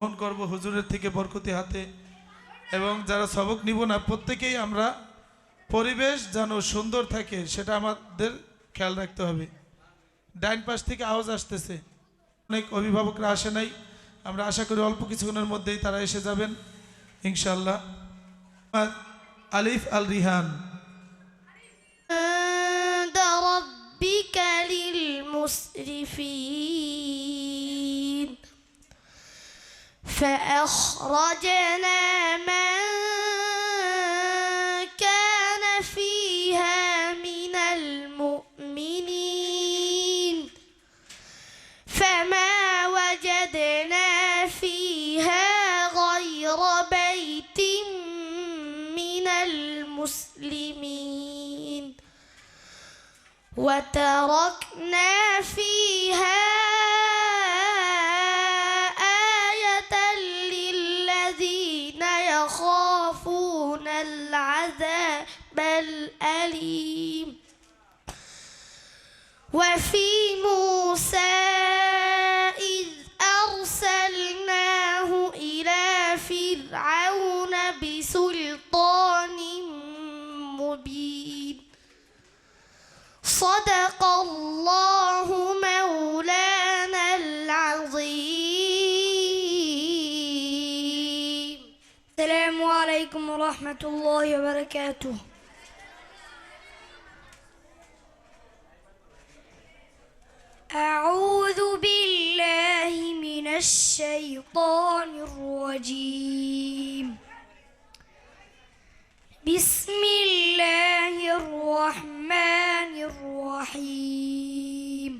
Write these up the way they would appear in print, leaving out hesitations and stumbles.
গ্রহণ করব হুজুরের থেকে বরকতি হাতে এবং যারা সবক নিব না প্রত্যেকেই আমরা পরিবেশ যেন সুন্দর থাকে সেটা আমাদের খেয়াল রাখতে হবে। ডাইন পাশ থেকে আওয়াজ আসতেছে, অনেক অভিভাবকরা আসে নাই, আমরা আশা করি অল্প কিছুক্ষণের মধ্যেই তারা এসে যাবেন ইনশাআল্লাহ। আলিফ আল রিহান عند ربك للمسرفين فأخرجنا من كان فيها من المؤمنين فما وجدنا فيها غير بيت من المسلمين وتركنا فيها آية للذين يخافون العذاب الأليم وفي موسى إذ أرسلناه إلى فرعون بسلطان مبين صدق الله مولانا العظيم. السلام عليكم ورحمة الله وبركاته. أعوذ بالله من الشيطان الرجيم. بسم الله الرحمن الرحيم.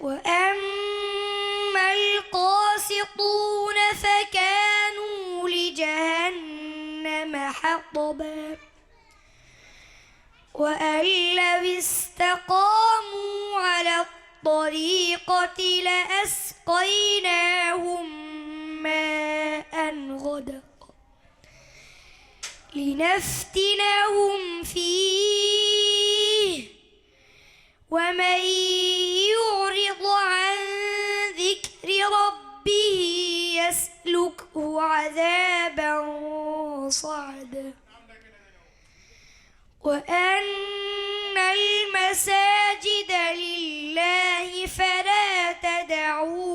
وأما القاسطون فكانوا لجهنم حطبا وأن لو استقاموا على الطريقة لأسقيناهم ماء غدقا لنفتنهم فيه ومن يعرض عن ذكر ربه يسلكه عذابا صعدا وأن المساجد لله فلا تدعوا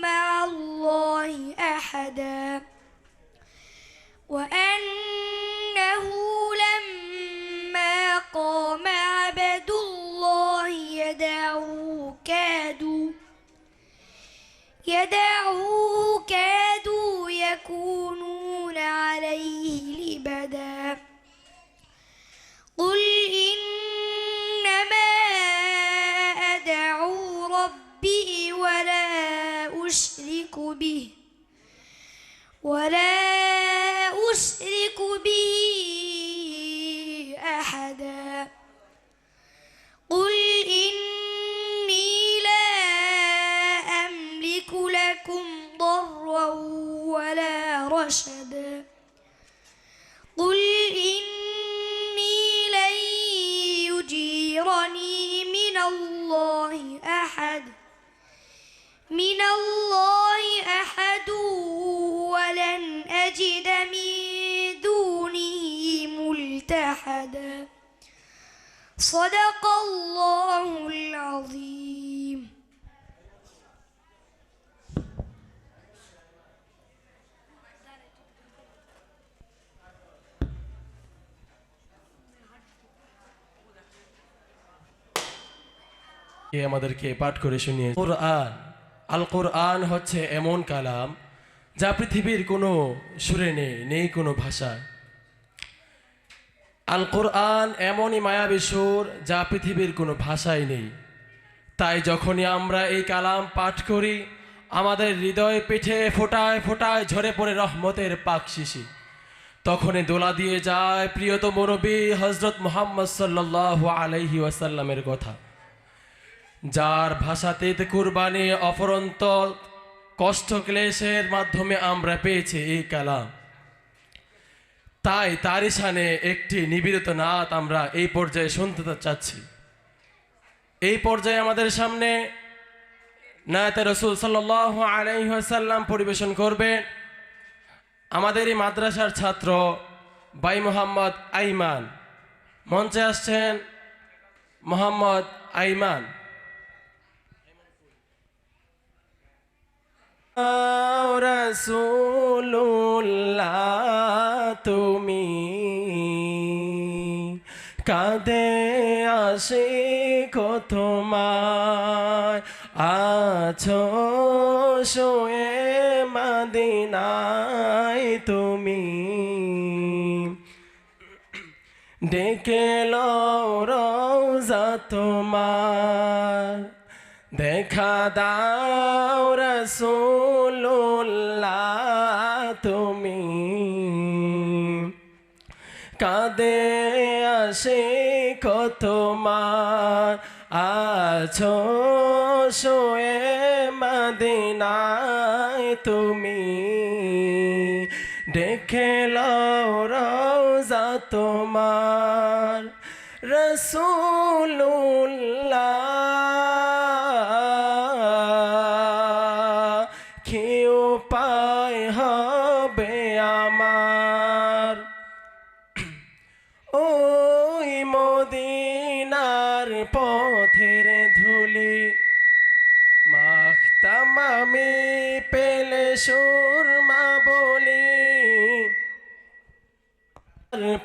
مع الله أحدا وأنه لما قام عبد الله يدعوه كادوا يكونون عليه لبدا قل إنما أدعو ربي ولا أشرك به أحدا قل إني لا أملك لكم ضرا ولا رشدا قل إني لن يجيرني من الله أحد ولن أجد من دونه ملتحدا صدق الله العظيم. আমাদেরকে পাঠ করে শুনিয়ে কোরআন। আল কোরআন হচ্ছে এমন কালাম যা পৃথিবীর কোনো সুরে নেই কোনো ভাষায়। আল কোরআন এমনই মায়াবী সুর যা পৃথিবীর কোনো ভাষায় নেই। তাই যখনই আমরা এই কালাম পাঠ করি আমাদের হৃদয় পিঠে ফোটায় ফোটায় ঝরে পড়ে রহমতের পাক শিশি। তখনই দোলা দিয়ে যায় প্রিয়তম নবী হযরত মুহাম্মদ সাল্লাল্লাহু আলাইহি ওয়াসাল্লামের কথা, যার ভাষাতে কুরবানি অফরন্ত কষ্ট ক্লেশের মাধ্যমে আমরা পেয়েছি এই কালাম। তাই তারই শানে একটি নিবেদিত নাত আমরা এই পর্যায়ে শুনতে চাচ্ছি। এই পর্যায়ে আমাদের সামনে নায়াতে রসুল সাল্লাল্লাহু আলাইহি ওয়াসাল্লাম পরিবেশন করবে আমাদের এই মাদ্রাসার ছাত্র ভাই মোহাম্মদ আইমান। মঞ্চে আসছেন মোহাম্মদ আইমান। রাসূলুল্লাহ তুমি কাঁদে আসে তোমায়, আছো শোয়ে মদিনায় তুমি, ডেকে লও রওজা তোমার, দেখা দাও রাসূলুল্লাহ তুমি কাঁদে আসে তোমার, আছো শোয়ে মদিনায় তুমি, দেখে লও রওজা তোমার। রাসূলুল্লাহ কি উপায় হবে আমার, ওই মদিনার পথের ধুলি মাখতাম আমি পেলে সুরমা বলি,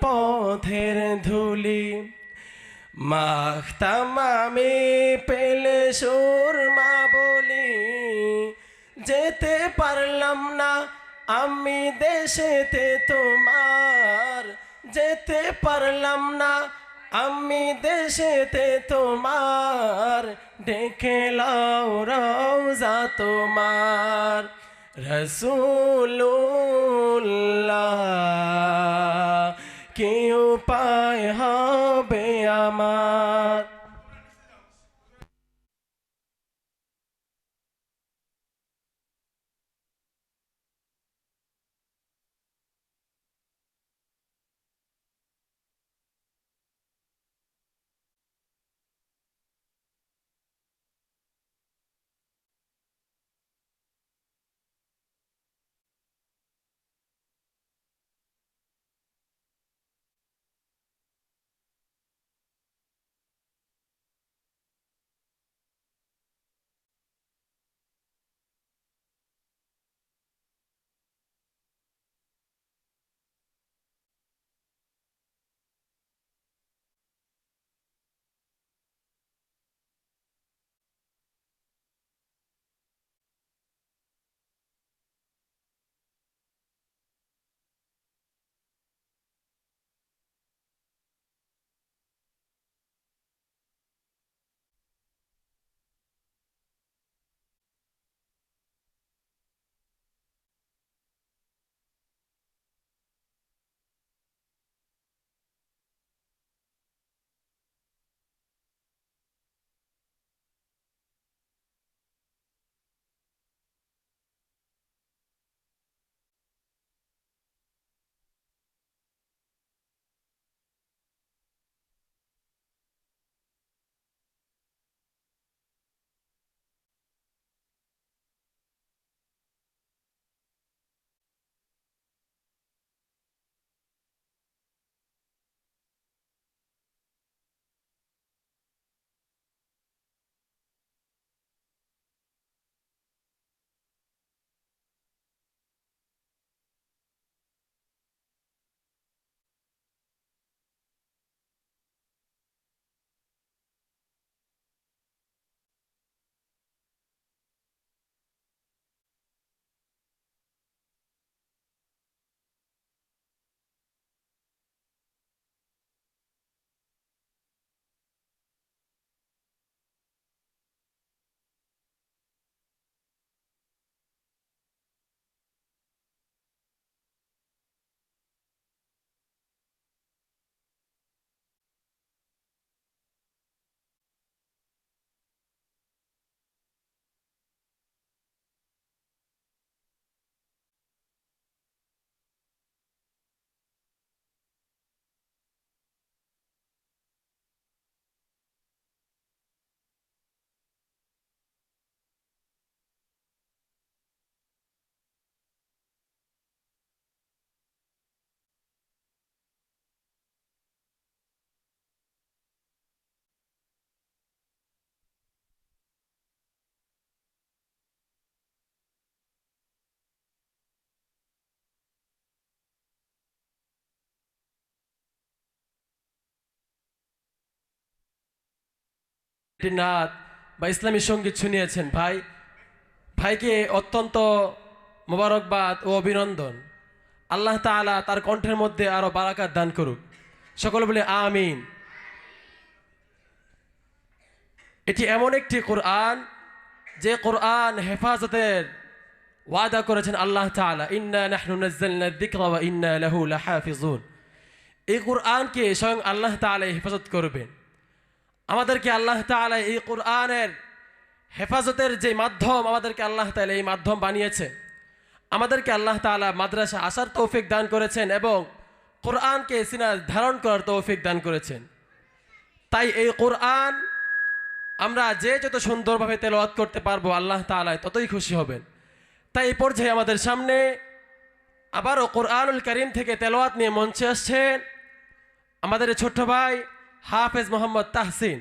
পথের ধুলি মাখতাম আমি পেলে সুরমা বলি, যেতে পারলাম না আমি দেশেতে তোমার, যেতে পারলাম না আমি দেশেতে তোমার, ডেকে লাও রওজা তোমার। রাসূলুল্লাহ কি উপায় হবে আমার। একটি নাত বা ইসলামী সঙ্গীত শুনিয়েছেন ভাই, ভাইকে অত্যন্ত মোবারকবাদ ও অভিনন্দন। আল্লাহ তাআলা তার কণ্ঠের মধ্যে আরো বারাকাত দান করুক, সকলে বলে আমিন। এটি এমন একটি কোরআন যে কোরআন হেফাজতের ওয়াদা করেছেন আল্লাহ তাআলা, ইন্না নাহনু নাযালনা যিকরা ওয়া ইন্না লাহু লাহাফিজুন। এই কোরআনকে স্বয়ং আল্লাহ তাআলা হেফাজত করবেন। আমাদেরকে আল্লাহ তাআলা এই কোরআনের হেফাজতের যে মাধ্যম, আমাদেরকে আল্লাহ তাআলা এই মাধ্যম বানিয়েছে। আমাদেরকে আল্লাহ তাআলা মাদ্রাসা আসার তৌফিক দান করেছেন এবং কোরআনকে সিনা ধারণ করার তৌফিক দান করেছেন। তাই এই কোরআন আমরা যে যত সুন্দরভাবে তেলাওয়াত করতে পারবো আল্লাহ তাআলা ততই খুশি হবেন। তাই এই পর্যায়ে আমাদের সামনে আবারও কোরআনুল কারীম থেকে তেলাওয়াত নিয়ে মঞ্চে আসছেন আমাদের ছোট্ট ভাই হাফেজ মোহাম্মদ তাহসিন।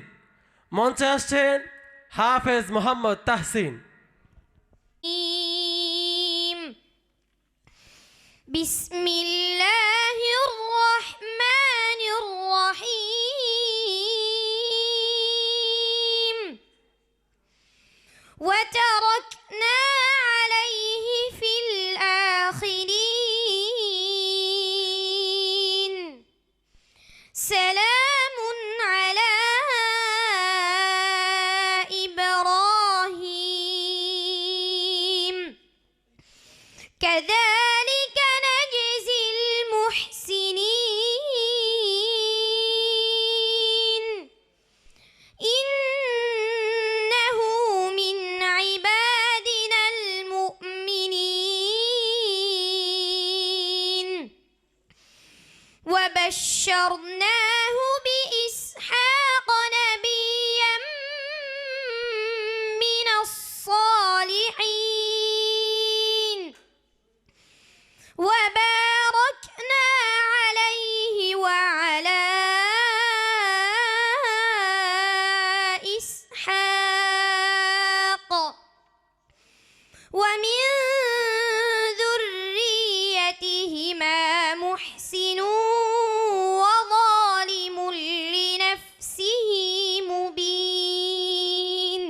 মঞ্চে আসছেন হাফেজ মোহাম্মদ তাহসিন। বিসমিল্লাহির রহমানির রহিম ওয়া তারাকনা আলাইহি ফিল আখিরিন সালামুন আলা ইব্রাহিম كذلك نجزي المحسنين إنه من عبادنا المؤمنين وبشرناه بإسحاق نبيا من الصالحين وباركنا عليه وعلى إسحاق ومن ذريتهما محسن وظالم لنفسه مبين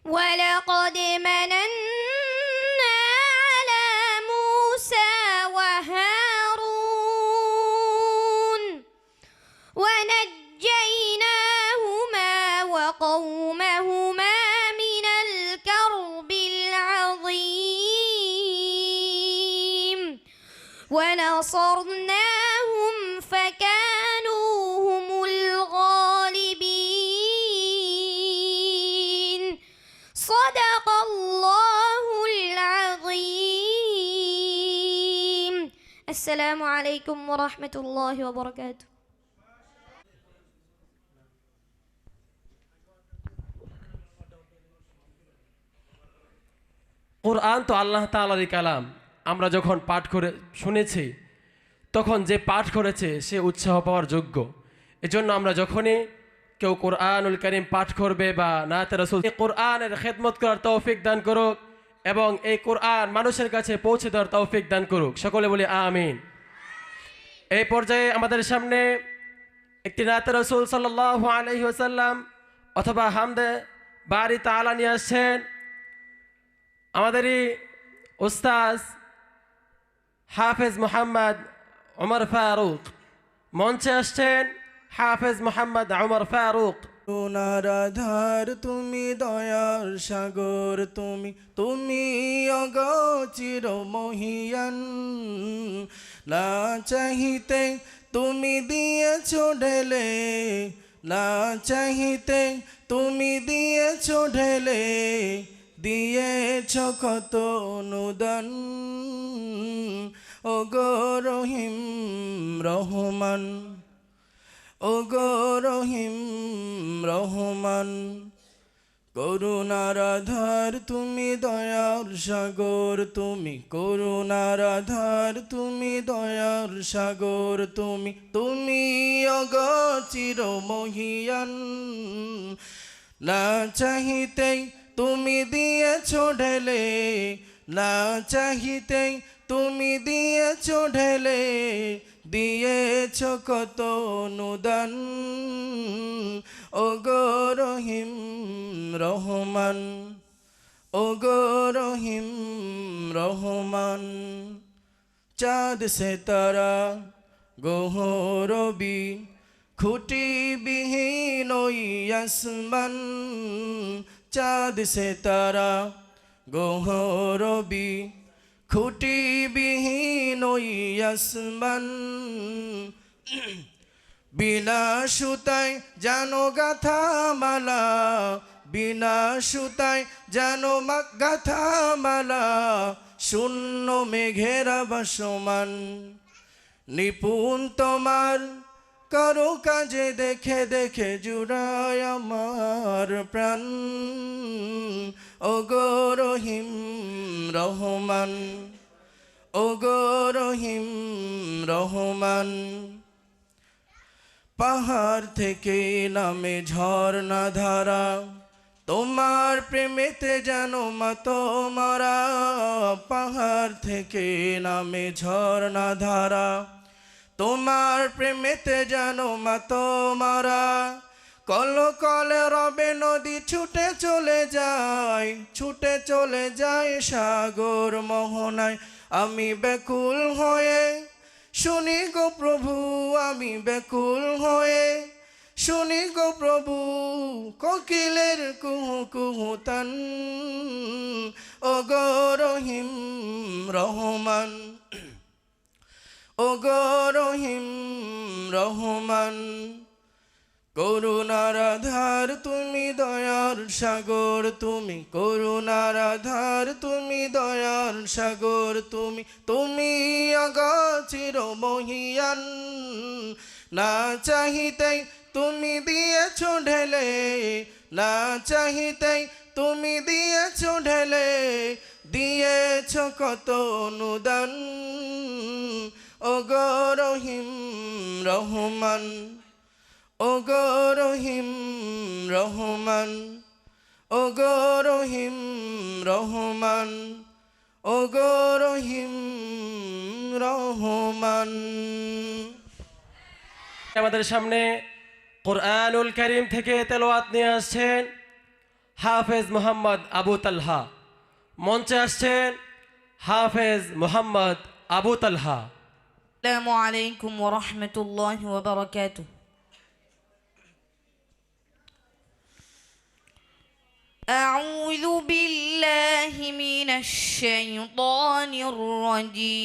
ولقد مننا على موسى وهارون ونجيناهما وقومهما من الكرب العظيم ونصرناهم فكانوا هم الغالبين صدق الله العظيم السلام عليكم ورحمة الله وبركاته কোরআন তো আল্লাহ তাআলারই কালাম। আমরা যখন পাঠ করে শুনেছি তখন যে পাঠ করেছে সে উৎসাহ পাওয়ার যোগ্য। এজন্য আমরা যখনই কেউ কোরআনুল কারীম পাঠ করবে বা নাতে রাসূল, কোরআনের খেদমত করার তৌফিক দান করুক এবং এই কোরআন মানুষের কাছে পৌঁছে দেওয়ার তৌফিক দান করুক, সকলে বলি আমিন। এই পর্যায়ে আমাদের সামনে একটি নাতে রাসূল সাল্লাল্লাহু আলাইহি ওয়াসাল্লাম অথবা হামদে বারি তাআলা নিয়ে আসছেন আমাদেরই উস্তাজ হাফেজ মোহাম্মদ ওমর ফারুক। মঞ্চে আসছেন হাফেজ মোহাম্মদ ওমর ফারুক। সোনার আধার তুমি, দয়ার সাগর তুমি, তুমি অগচির মহিয়ান। না চাহিতে তুমি দিয়েছ ঢেলে, না চাহিতে তুমি দিয়েছ ঢেলে, দিয়েছ কত অনুদান। ওগো রহিম রহমান, ওগো রহিম রহমান, করুণার আধার তুমি, দয়ার সাগর তুমি, করুণার আধার তুমি, দয়ার সাগর তুমি, তুমি অগচির মহিয়ান। না চাহিতেই তুমি দিয়েছ ঢেলে, না চাহিতেই তুমি দিয়েছ ঢেলে, দিয়েছ কত অনুদান। ওগো রহমান ওগো রহিম রহমান চাঁদ সে তারা গোহরবি খুঁটি বিহীন ওই আসমান চাঁদ সে তারা গোহরবি খুঁটি বিহীন ওই আসমান বিনা সুতায় জানো গাথা মালা বিনা সুতায় জানো গাথা মালা শূন্য মেঘেরা বাসমান নিপুণ তোমার কারো কাজে দেখে দেখে জুড়ায় আমার প্রাণ ওগো রহিম রহমান ওগো রহিম রহমান পাহাড় থেকে নামে ঝর্ণা ধারা তোমার প্রেমেতে জানো মত মারা পাহাড় থেকে নামে ঝর্ণা ধারা তোমার প্রেমেতে জানো মত মারা কল কলে রবে নদী ছুটে চলে যায় সাগর মোহনায় আমি ব্যাকুল হয়ে শুনি গো প্রভু আমি ব্যাকুল হয়ে শুনি গো প্রভু কোকিলের কুহু কুহু তান ওগো রহিম রহমান ওগো রহিম রহমান করুণার আধার তুমি দয়ার সাগর তুমি করুণার আধার তুমি দয়ার সাগর তুমি অগচির মহিয়ান না চাহিতেই তুমি দিয়েছো ঢেলে না চাহিতেই তুমি দিয়েছো ঢেলে দিয়েছো কত অনুদান ওগো রহিম রহমান ওগো রহিম রহমান ওগো রহিম রহমান ওগো রহিম রহমান আমাদের সামনে কুরআনুল কারীম থেকে তেলাওয়াত নিয়ে আসছেন হাফেজ মোহাম্মদ আবু তালহা। মঞ্চে আসছেন হাফেজ মোহাম্মদ আবু তালহা। السلام عليكم ورحمة الله وبركاته. أعوذ بالله من الشيطان الرجيم.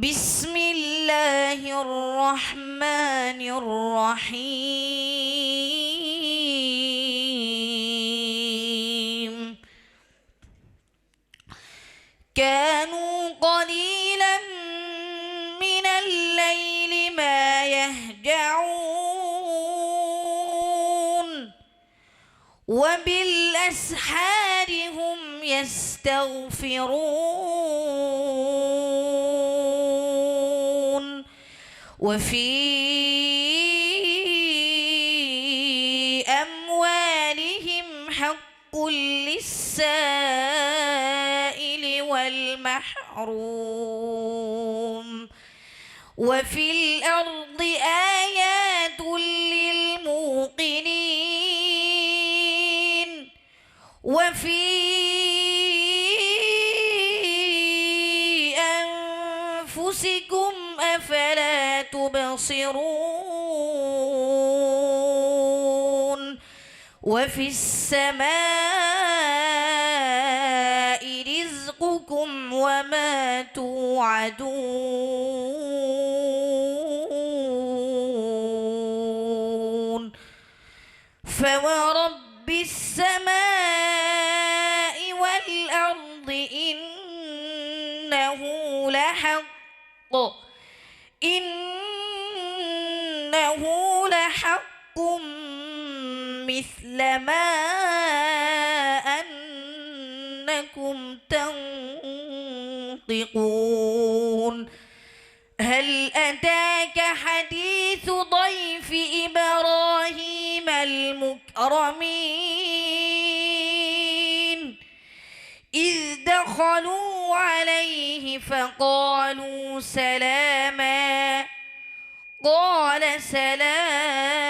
بسم الله الرحمن الرحيم. كانوا قليلا من الليل ما يهجعون وبالأسحار هم يستغفرون وفي أموالهم حق للسائل والمحروم وفي الأرض آيات للموقنين وفي أنفسكم أفلا تبصرون وفي السماء رزقكم وما توعدون فورب السماء والأرض إنه لحق مثل ما أنكم تنطقون هل أتاك حديث ضيف إبراهيم المكرمين إذ دخلوا عليه فقالوا سلاما قال سلام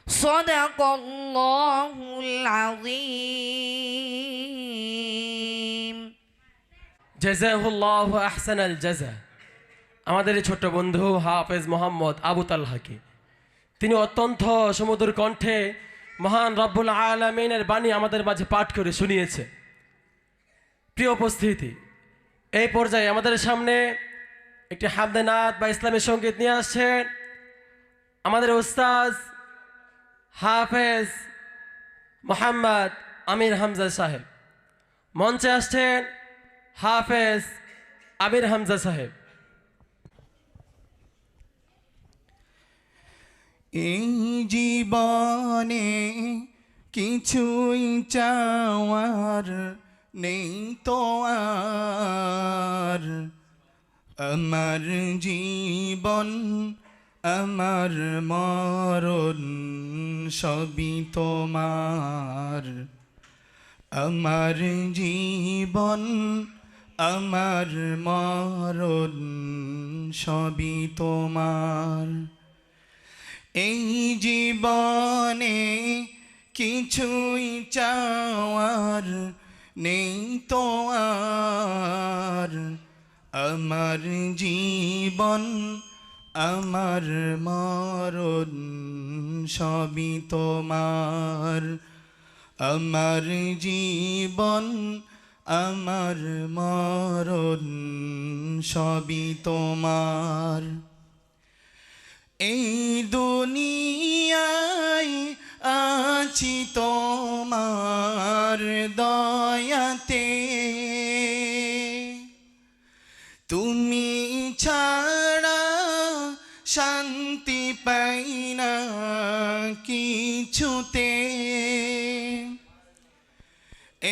صدق الله العظيم জাযাহুল্লাহু আহসানাল জাযা। আমাদের এই ছোট্ট বন্ধু হাফেজ মোহাম্মদ আবু তালহাকে তিনি অত্যন্ত সুমধুর কণ্ঠে মহান রব্বুল আলামিনের বাণী আমাদের মাঝে পাঠ করে শুনিয়েছে। প্রিয় উপস্থিতি, এই পর্যায়ে আমাদের সামনে একটি হামদে নাত বা ইসলামী সঙ্গীত নিয়ে আসছেন আমাদের উস্তাদ হাফেজ মোহাম্মদ আমির হামজা সাহেব। মঞ্চে আসছেন হাফেজ আমির হামজা সাহেব। এই জীবনে কিছুই চাওয়ার নেই তো আর, আমার জীবন আমার মরণ সবই তোমার। আমার জীবন আমার মরণ সবই তোমার। এই জীবনে কিছুই চাওয়ার নেই তো আর, আমার জীবন আমার মরণ সবই তোমার। আমার জীবন আমার মরণ সবই তোমার। এই দুনিয়ায় আছি তোমার দয়াতে, তুমি ছাড়া শান্তি পাই না কিছুতে।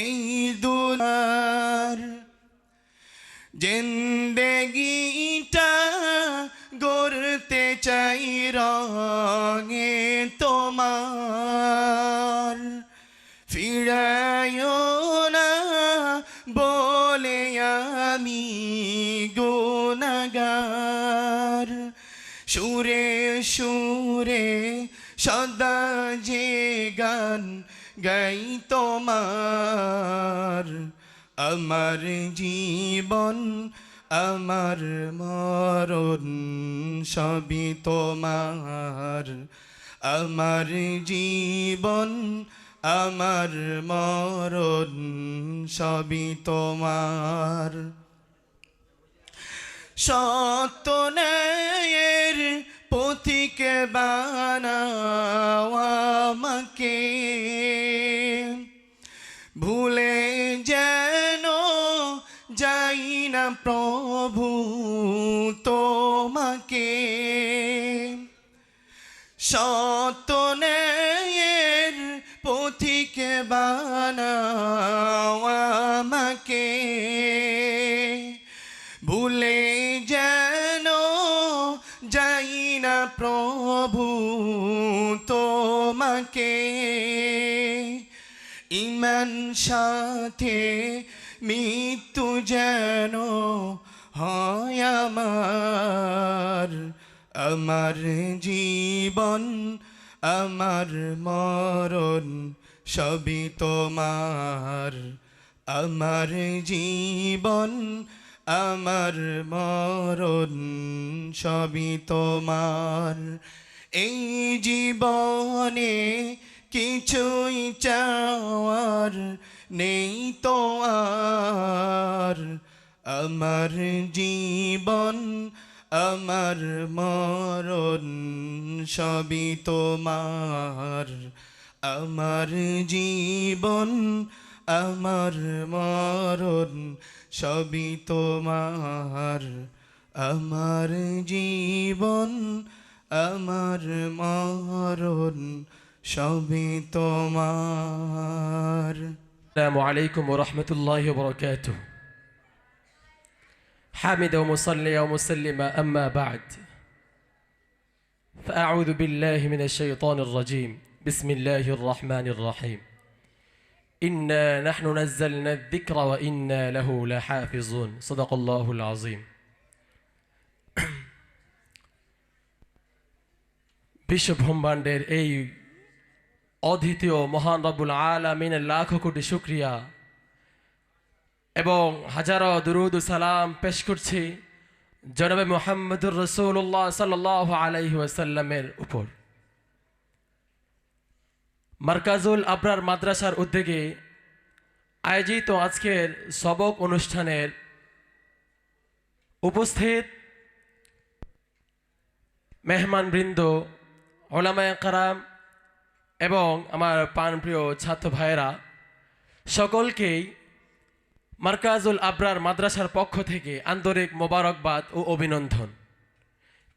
এই দুনিয়ার জিন্দেগিটা গড়তে চাই রঙে তোমার। ফিরায়ো না বলে আমি গুনাহগার, সুরে সুরে সদা যে গান গাই তোমার। আমার জীবন আমার মরণ সবই তোমার। আমার জীবন আমার মরণ সবই তোমার। সত্য ন্যায়ের পথিকে বানাও আমাকে, ভুলে যেন যাই না প্রভু তোমাকে। সত্য ন্যায়ের পথিকে বানাও আমাকে, ভুলে যেন যাই না প্রভু তোমাকে। ঈমান সাথে মৃত্যু যেন হয় আমার। আমার জীবন আমার মরণ সবই তোমার। আমার জীবন আমার মরণ সবই তোমার। এই জীবনে কিছুই চাওয়ার নেই তো আর, আমার জীবন আমার মরণ সবই তোমার। আমার জীবন আমার মরণ সবই তোমার। আমার জীবন আমার মরণ সবই তোমার। আসসালামু আলাইকুম ওয়া রাহমাতুল্লাহি ওয়া বারাকাতুহু। حامد ومصلي ومسلم أما بعد، فأعوذ بالله من الشيطان الرجيم. بسم الله الرحمن الرحيم. إنا نحن نزلنا الذكر وإنا له لحافظون. صدق الله العظيم. বিশ্ব ব্রহ্মাণ্ডের এই অদ্বিতীয় মহান রব্বুল আলামিনের লাখো কোটি শুকরিয়া এবং হাজারো দুরুদ ও সালাম পেশ করছি জনাবে মুহাম্মদুর রাসূলুল্লাহ সাল্লাল্লাহু আলাইহি ওয়াসাল্লামের উপর। মার্কাজুল আবরার মাদ্রাসার উদ্যোগে আয়োজিত আজকের সবক অনুষ্ঠানের উপস্থিত মেহমানবৃন্দ, ওলামায়ে কেরাম এবং আমার প্রাণপ্রিয় ছাত্র ভাইয়েরা, সকলকেই মার্কাজুল আবরার মাদ্রাসার পক্ষ থেকে আন্তরিক মোবারকবাদ ও অভিনন্দন।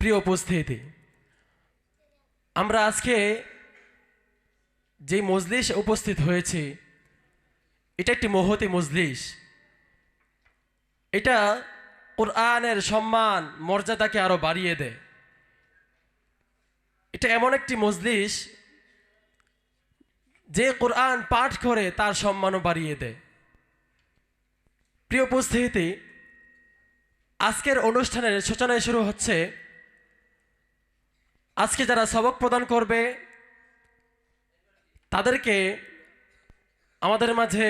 প্রিয় উপস্থিতি, আমরা আজকে যে মজলিস উপস্থিত হয়েছি এটা একটি মহতী মজলিস। এটা কোরআনের সম্মান মর্যাদাকে আরো বাড়িয়ে দেয়। এটা এমন একটি মজলিস যে কোরআন পাঠ করে তার সম্মানও বাড়িয়ে দেয়। প্রিয় উপস্থিতি, আজকের অনুষ্ঠানের সূচনায় শুরু হচ্ছে। আজকে যারা সবক প্রদান করবে তাদেরকে আমাদের মাঝে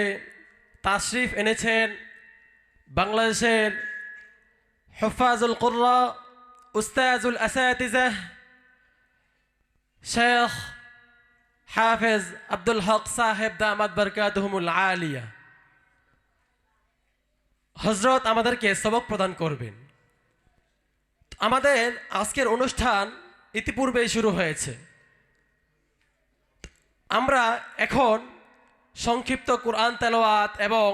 তাশরিফ এনেছেন বাংলাদেশের হুফাজুল কুররা, উস্তাজুল আসাতিজা, শেখ হাফেজ আব্দুল হক সাহেব দামাত বরকাতুহুমুল আলিয়া। হযরত আমাদেরকে সবক প্রদান করবেন। আমাদের আজকের অনুষ্ঠান ইতিপূর্বেই শুরু হয়েছে। আমরা এখন সংক্ষিপ্ত কোরআন তেলাওয়াত এবং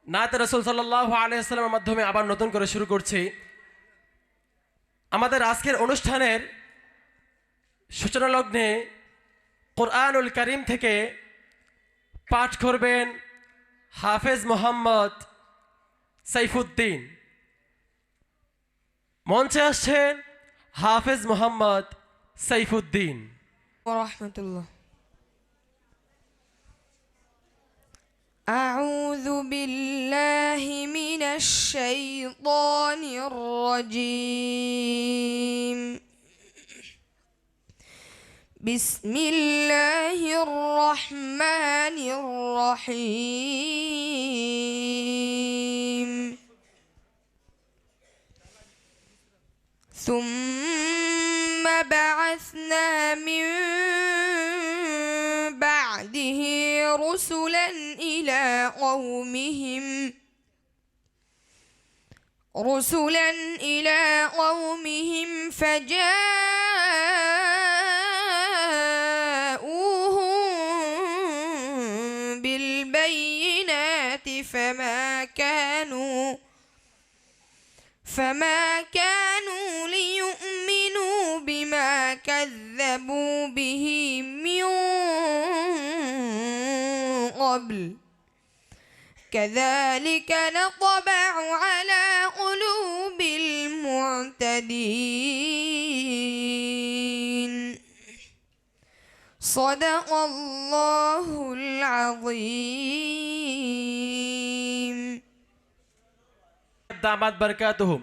নাত রাসূল সাল্লাল্লাহু আলাইহি ওয়াসাল্লামের মাধ্যমে আবার নতুন করে শুরু করছি। আমাদের আজকের অনুষ্ঠানের সূচনা লগ্নে কোরআনুল কারীম থেকে পাঠ করবেন হাফেজ মোহাম্মদ সাইফুদ্দিন। মঞ্চে আসছেন হাফেজ মোহাম্মদ সাইফুদ্দিন। ورحمة الله. أعوذ بالله من الشيطان الرجيم. بسم الله الرحمن الرحيم. ثم بعثنا من بعده رسلا إلى قومهم فجاءوهم بالبينات فما كانوا ليؤمنوا بما كذبوا به من قبل كذلك نطبع على قلوب المعتدين. صدق الله العظيم. দামাত বরকাতুহুম।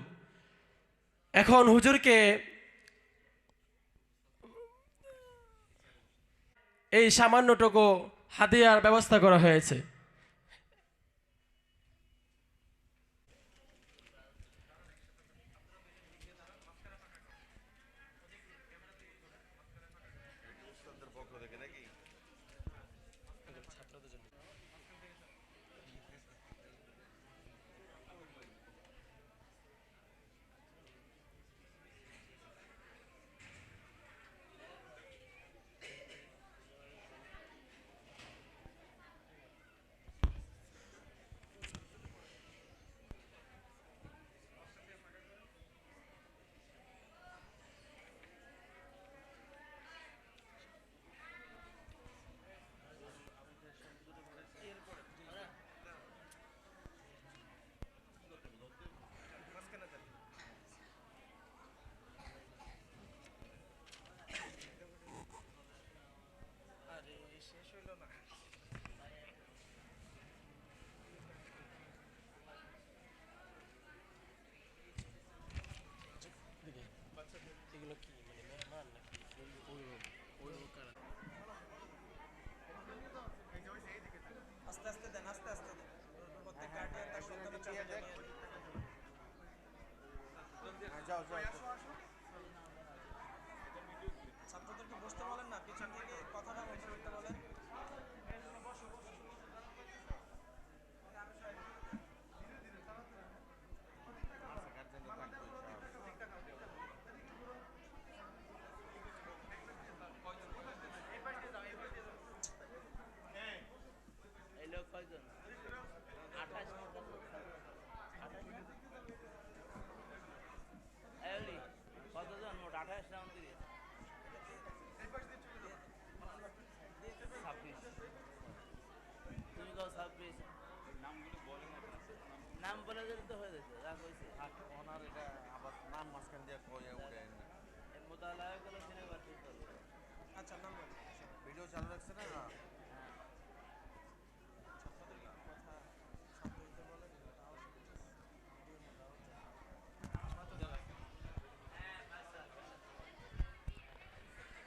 এখন হুজুরকে এই সামান্যটুকু হাদিয়ার ব্যবস্থা করা হয়েছে।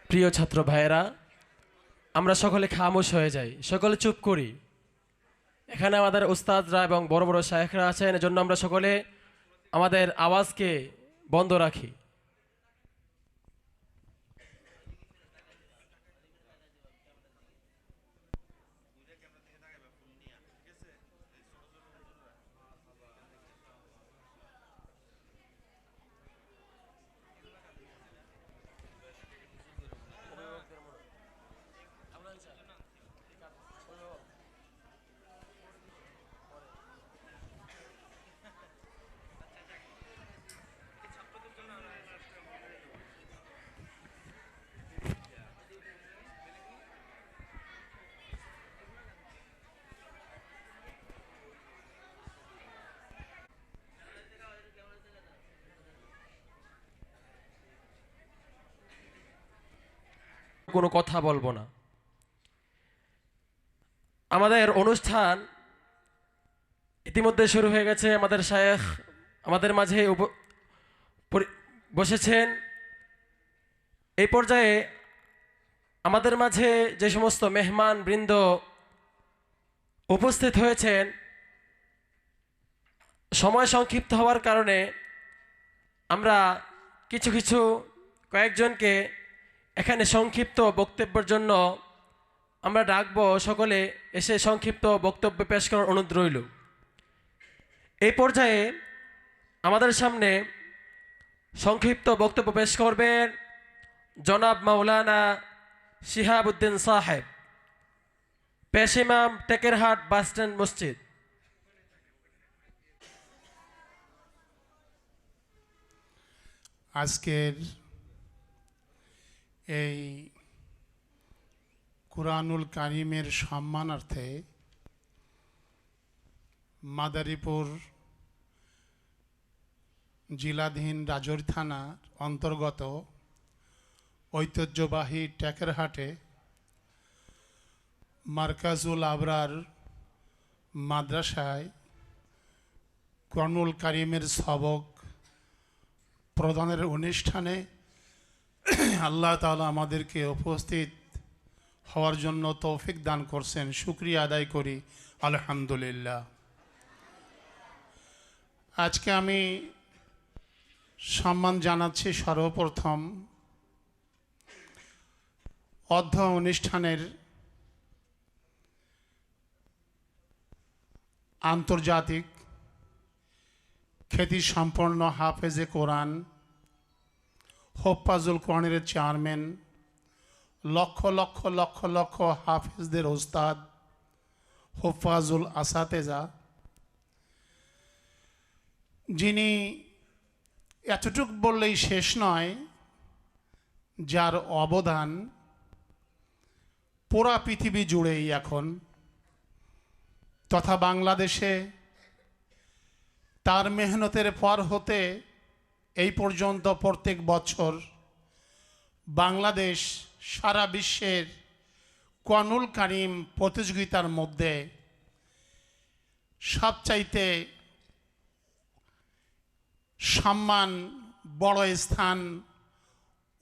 প্রিয় ছাত্র ভাইয়েরা, আমরা সকলে খামোশ হয়ে যাই, সকলে চুপ করি। এখানে আমাদের উস্তাদরা এবং বড় বড় শায়েখরা আছেন, এজন্য আমরা সকলে আমাদের আওয়াজকে বন্ধ রাখি। কোনো কথা বলবো না। আমাদের অনুষ্ঠান ইতিমধ্যে শুরু হয়ে গেছে। আমাদের শায়েখ আমাদের মাঝে বসেছেন। এই পর্যায়ে আমাদের মাঝে যে সমস্ত মেহমান বৃন্দ উপস্থিত হয়েছেন, সময় সংক্ষিপ্ত হওয়ার কারণে আমরা কিছু কয়েকজনকে এখানে সংক্ষিপ্ত বক্তব্যের জন্য আমরা ডাকবো। সকলে এসে সংক্ষিপ্ত বক্তব্য পেশ করার অনুরোধ রইল। এই পর্যায়ে আমাদের সামনে সংক্ষিপ্ত বক্তব্য পেশ করবেন জনাব মাওলানা শিহাবুদ্দিন সাহেব, পেশ ইমাম, টেকেরহাট বাসস্ট্যান্ড মসজিদ। আজকের এই কুরআনুল কারীমের সম্মানার্থে মাদারীপুর জেলাধীন রাজৌরি থানার অন্তর্গত ঐতিহ্যবাহী টেকেরহাটে মারকাজুল আবরার মাদ্রাসায় কুরআনুল কারীমের সবক প্রদানের অনুষ্ঠানে আল্লাহ তাআলা আমাদেরকে উপস্থিত হওয়ার জন্য তৌফিক দান করছেন। শুকরিয়া আদায় করি আলহামদুলিল্লাহ। আজকে আমি সম্মান জানাচ্ছি সর্বপ্রথম অধ্যয়ন অনুষ্ঠানের আন্তর্জাতিক খ্যাতিসম্পন্ন হাফেজে কোরআন, হোফাজুল কোরআনের চেয়ারম্যান, লক্ষ লক্ষ লক্ষ লক্ষ হাফেজদের ওস্তাদ হোফাজুল আসাতেজা, যিনি এতটুক বললেই শেষ নয়, যার অবদান পুরা পৃথিবী জুড়েই এখন তথা বাংলাদেশে তার মেহনতের পর হতে এই পর্যন্ত প্রত্যেক বছর বাংলাদেশ সারা বিশ্বের কুরআনুল কারীম প্রতিযোগিতার মধ্যে সবচাইতে সম্মান, বড় স্থান,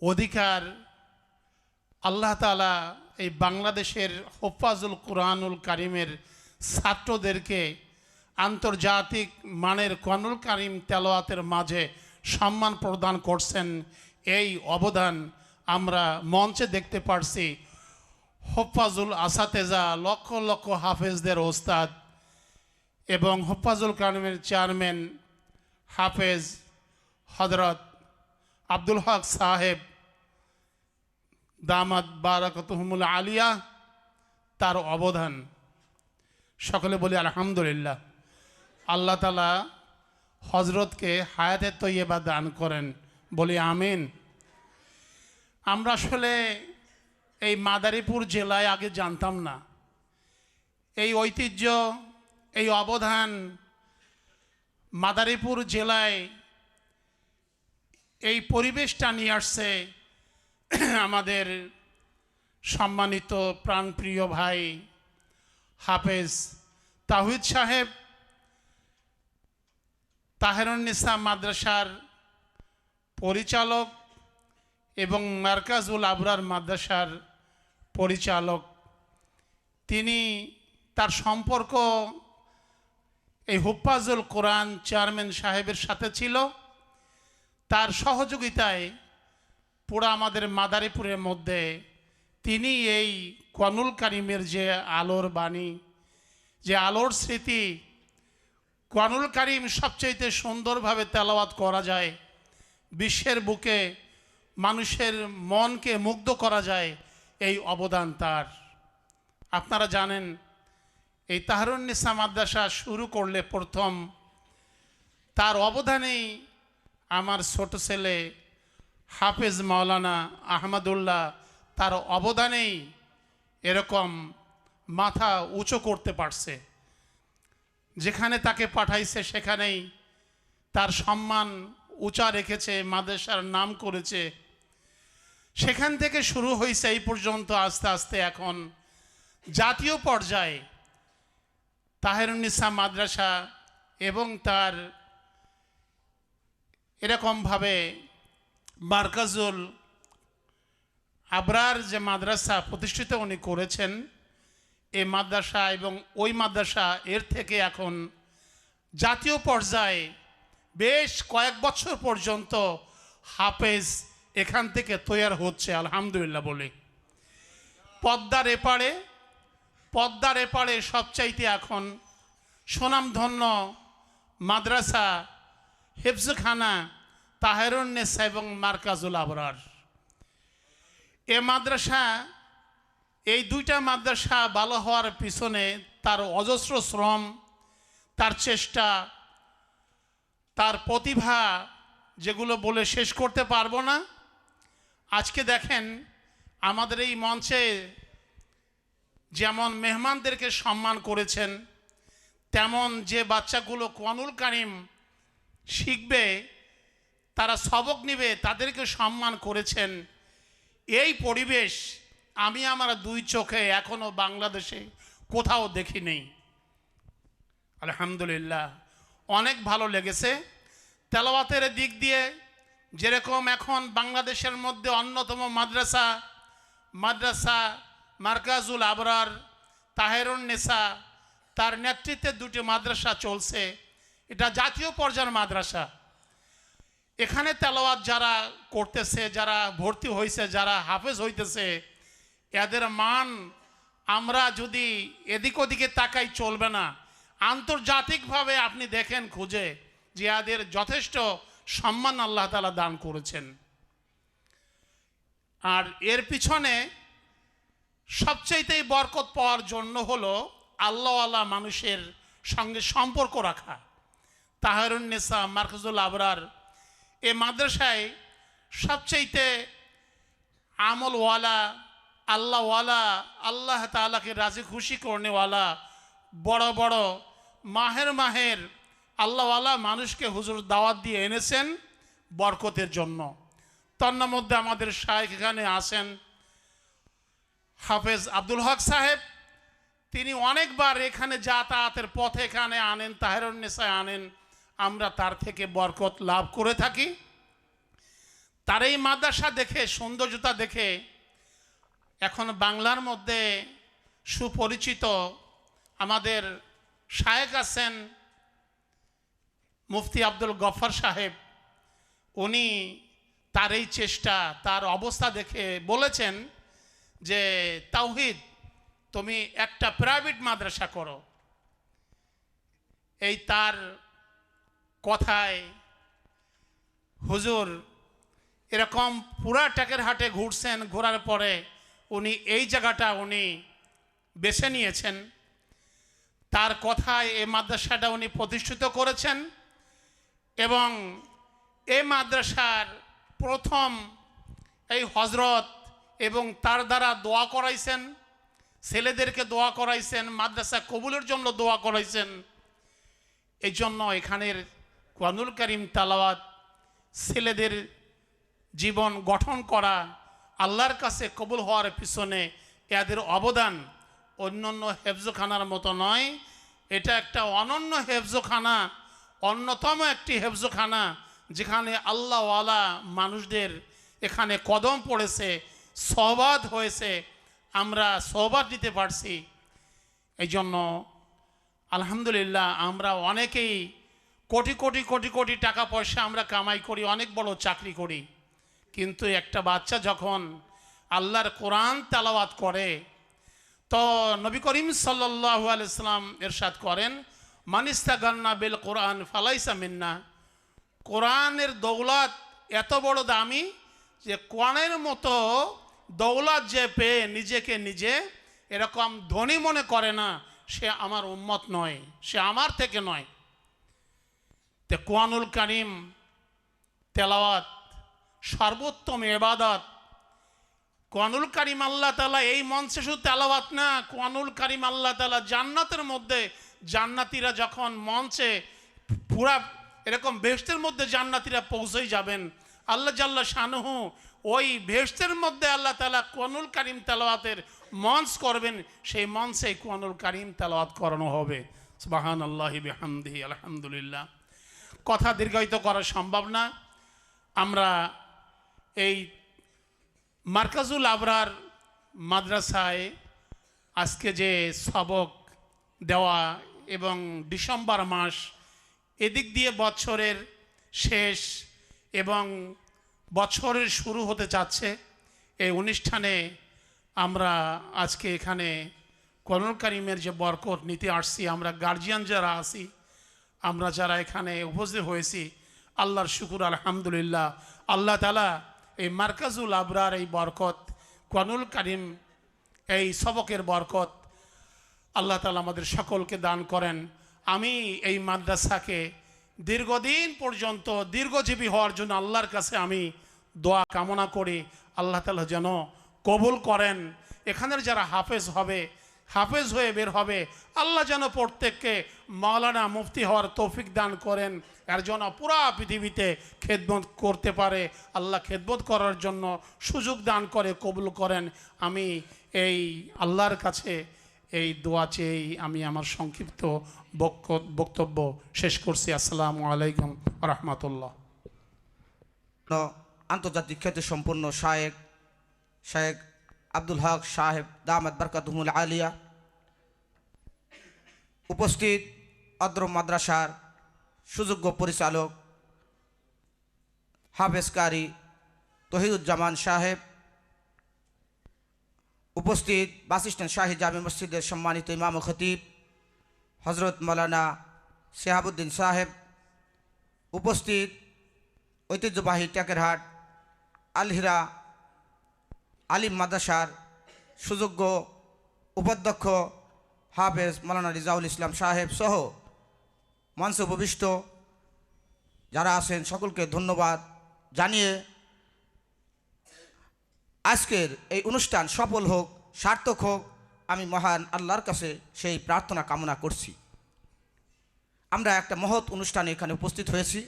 অধিকার আল্লাহ তাআলা এই বাংলাদেশের হোফাজুল কুরআনুল কারীমের ছাত্রদেরকে আন্তর্জাতিক মানের কুরআনুল কারীম তেলাওয়াতের মাঝে সম্মান প্রদান করছেন। এই অবদান আমরা মঞ্চে দেখতে পারছি। হোফাজুল আসাতেজা, লক্ষ লক্ষ হাফেজদের ওস্তাদ এবং হোফাজুল কারীমের চেয়ারম্যান হাফেজ হযরত আব্দুল হক সাহেব দামাত বারাকাতুহুমুল আলিয়া, তার অবদান সকলে বলি আলহামদুলিল্লাহ। আল্লাহ তাআলা হজরতকে হায়াতে তৈয়বা দান করেন, বলি আমিন। আমরা আসলে এই মাদারীপুর জেলায় আগে জানতাম না। এই ঐতিহ্য, এই অবদান মাদারীপুর জেলায় এই পরিবেশটা নিয়ে আসছে আমাদের সম্মানিত প্রাণপ্রিয় ভাই হাফেজ তাওহীদ সাহেব, তাহেরুন্নেসা মাদ্রাসার পরিচালক এবং মার্কাজুল আবরার মাদ্রাসার পরিচালক। তিনি তার সম্পর্ক এই হুফাজুল কোরআন চেয়ারম্যান সাহেবের সাথে ছিল। তার সহযোগিতায় পুরো আমাদের মাদারীপুরের মধ্যে তিনি এই কোরআনুল কারীমের যে আলোর বাণী, যে আলোর স্মৃতি, কোরআনুল কারীম সবচেয়ে সুন্দরভাবে তেলাওয়াত করা যায়, বিশ্বের বুকে মানুষের মনকে মুগ্ধ করা যায়, এই অবদান তার। আপনারা জানেন এই তাহেরুন্নেসা মাদ্রাসা শুরু করলে প্রথম তার অবদানেই আমার ছোট ছেলে হাফেজ মাওলানা আহমদুল্লাহ, তার অবদানেই এরকম মাথা উঁচু করতে পারছে। যেখানে তাকে পাঠাইছে সেখানেই তার সম্মান উঁচা রেখেছে, মাদ্রাসার নাম করেছে। সেখান থেকে শুরু হয়েছে এই পর্যন্ত আস্তে আস্তে এখন জাতীয় পর্যায়ে তাহেরুন্নেসা মাদ্রাসা এবং তার এরকমভাবে মার্কাজুল আবরার যে মাদ্রাসা প্রতিষ্ঠিত উনি করেছেন, এই মাদ্রাসা এবং ওই মাদ্রাসা এর থেকে এখন জাতীয় পর্যায়ে বেশ কয়েক বছর পর্যন্ত হাফেজ এখান থেকে তৈরি হচ্ছে, আলহামদুলিল্লাহ বলি। পদ্মার এপারে সবচাইতে এখন সুনামধন্য মাদ্রাসা হেফজখানা তাহেরুন্নেসা এবং মার্কাজুল আবরার। এ মাদ্রাসা, এই দুইটা মাদ্রাসা ভালো হওয়ার পিছনে তার অজস্র শ্রম, তার চেষ্টা, তার প্রতিভা, যেগুলো বলে শেষ করতে পারবো না। আজকে দেখেন আমাদের এই মঞ্চে যেমন মেহমানদেরকে সম্মান করেছেন, তেমন যে বাচ্চাগুলো কোরআনুল কারীম শিখবে, তারা সবক নেবে, তাদেরকে সম্মান করেছেন। এই পরিবেশ আমি আমার দুই চোখে এখনো বাংলাদেশে কোথাও দেখি নেই। আলহামদুলিল্লাহ অনেক ভালো লেগেছে। তেলাওয়াতের দিক দিয়ে যেরকম এখন বাংলাদেশের মধ্যে অন্যতম মাদ্রাসা মার্কাজুল আবরার তাহেরুন্নেসা, তার নেতৃত্বে দুটি মাদ্রাসা চলছে, এটা জাতীয় পর্যায়ের মাদ্রাসা। এখানে তেলাওয়াত যারা করতেছে, যারা ভর্তি হয়েছে, যারা হাফেজ হইতেছে, এদের মান আমরা যদি এদিক ওদিকে তাকাই চলবে না। আন্তর্জাতিকভাবে আপনি দেখেন খুঁজে যে এদের যথেষ্ট সম্মান আল্লাহ তাআলা দান করেছেন। আর এর পিছনে সবচেয়েতেই বরকত পাওয়ার জন্য হলো আল্লাহওয়ালা মানুষের সঙ্গে সম্পর্ক রাখা। তাহেরুন্নেসা মার্কাজুল আবরার এ মাদ্রাসায় সবচেয়েতে আমলওয়ালা, আল্লাহওয়ালা, আল্লাহ তাআলাকে রাজি খুশি করনেওয়ালা, বড় বড় মাহের আল্লাহওয়ালা মানুষকে হুজুর দাওয়াত দিয়ে এনেছেন বরকতের জন্য। তার মধ্যে আমাদের শায়েখ এখানে আসেন হাফেজ আব্দুল হক সাহেব, তিনি অনেকবার এখানে যাতায়াতের পথে এখানে আনেন, তাহেরুন্নেসায় আনেন, আমরা তার থেকে বরকত লাভ করে থাকি। তার এই মাদ্রাসা দেখে, সৌন্দর্যতা দেখে এখন বাংলার মধ্যে সুপরিচিত আমাদের শায়েখ আছেন মুফতি আব্দুল গফর সাহেব, উনি তার এই চেষ্টা, তার অবস্থা দেখে বলেছেন যে তাওহীদ তুমি একটা প্রাইভেট মাদ্রাসা করো। এই তার কথায় হুজুর এরকম পুরা টেকেরহাটে ঘুরছেন, ঘোরার পরে উনি এই জায়গাটা উনি বেছে নিয়েছেন। তার কথায় এই মাদ্রাসাটা উনি প্রতিষ্ঠিত করেছেন এবং এই মাদ্রাসার প্রথম এই হজরত এবং তার দ্বারা দোয়া করাইছেন, ছেলেদেরকে দোয়া করাইছেন, মাদ্রাসা কবুলের জন্য দোয়া করাইছেন। এই জন্য এখানের কোরআনুল কারীম তেলাওয়াত ছেলেদের জীবন গঠন করা, আল্লাহর কাছে কবুল হওয়ার পিছনে এদের অবদান অন্যান্য হেফজখানার মতো নয়। এটা একটা অনন্য হেফজখানা, অন্যতম একটি হেফজখানা, যেখানে আল্লাহওয়ালা মানুষদের এখানে কদম পড়েছে, সহবাদ হয়েছে, আমরা সহবাদ নিতে পারছি। এই জন্য আলহামদুলিল্লাহ আমরা অনেকেই কোটি কোটি কোটি কোটি টাকা পয়সা আমরা কামাই করি, অনেক বড় চাকরি করি, কিন্তু একটা বাচ্চা যখন আল্লাহর কোরআন তেলাওয়াত করে, তো নবী করিম সাল্লাল্লাহু আলাইহি সাল্লাম ইরশাদ করেন, মানিস্তাগান্না বিল কোরআন ফালাইসা মিন্না। কোরআনের দৌলত এত বড় দামি যে কোরআনের মতো দৌলত যে পেয়ে নিজেকে নিজে এরকম ধনী মনে করে না, সে আমার উম্মত নয়, সে আমার থেকে নয়। তে কোরআনুল কারীম তেলাওয়াত সর্বোত্তম ইবাদত। কোরআনুল কারীম আল্লাহ তাআলা এই মঞ্চে শুধু তেলাওয়াত না, কোরআনুল কারীম আল্লাহ তাআলা জান্নাতের মধ্যে, জান্নাতীরা যখন মঞ্চে পুরা এরকম বেহেশতের মধ্যে জান্নাতীরা পৌঁছেই যাবেন, আল্লাহ জাল্লা শানুহু ওই বেহেশতের মধ্যে আল্লাহ তাআলা কোরআনুল কারীম তেলাওয়াতের মঞ্চ করবেন, সেই মঞ্চে কোরআনুল কারীম তেলাওয়াত করানো হবে। সুবহানাল্লাহি বিহামদিহি, আলহামদুলিল্লাহ। কথা দীর্ঘায়িত করা সম্ভব না। আমরা এই মার্কাজুল আবরার মাদ্রাসায় আজকে যে সবক দেওয়া এবং ডিসেম্বর মাস এদিক দিয়ে বছরের শেষ এবং বছরের শুরু হতে যাচ্ছে, এই অনুষ্ঠানে আমরা আজকে এখানে কোরআনুল কারীমের যে বরকত নিতে আসছি, আমরা গার্জিয়ান যারা আছি, আমরা যারা এখানে উপস্থিত হয়েছি, আল্লাহর শুকুর আলহামদুলিল্লাহ। আল্লাহ তাআলা এই মার্কাজুল আবরার এই বরকত, কোরআনুল কারীম এই সবকের বরকত আল্লাহ তাআলা আমাদের সকলকে দান করেন। আমি এই মাদ্রাসাকে দীর্ঘদিন পর্যন্ত দীর্ঘজীবী হওয়ার জন্য আল্লাহর কাছে আমি দোয়া কামনা করি, আল্লাহ তাআলা যেন কবুল করেন। এখানের যারা হাফেজ হবে, হাফেজ হয়ে বের হবে, আল্লাহ যেন প্রত্যেককে মাওলানা মুফতি হওয়ার তৌফিক দান করেন, এর জন্য পুরা পৃথিবীতে খেদমত করতে পারে, আল্লাহ খেদমত করার জন্য সুযোগ দান করে কবুল করেন। আমি এই আল্লাহর কাছে এই দোয়া চেয়েই আমি আমার সংক্ষিপ্ত বক্তব্য শেষ করছি। আসসালামু আলাইকুম ওয়া রাহমাতুল্লাহ। আন্তর্জাতিক খ্যাতি সম্পন্ন শায়েখ আব্দুল হক সাহেব দামাত বরকাতুহুল আলিয়া, উপস্থিত অদ্র মাদ্রাসার সুযোগ্য পরিচালক হাফেজ কারি তহিদুজ্জামান সাহেব, উপস্থিত বাস স্ট্যান্ড শাহী জামে মসজিদের সম্মানিত ইমাম ও খতিব হজরত মৌলানা শেহাবুদ্দিন সাহেব, উপস্থিত ঐতিহ্যবাহী টেকেরহাট আলহিরা আলিম মাদ্রাসার সুযোগ্য উপাধ্যক্ষ হাফেজ মৌলানা রিজাউল ইসলাম সাহেব সহ মঞ্চে উপবিষ্ট যারা আছেন সকলকে ধন্যবাদ জানিয়ে আজকের এই অনুষ্ঠান সফল হোক, সার্থক হোক, আমি মহান আল্লাহর কাছে সেই প্রার্থনা কামনা করছি। আমরা একটা মহৎ অনুষ্ঠানে এখানে উপস্থিত হয়েছি,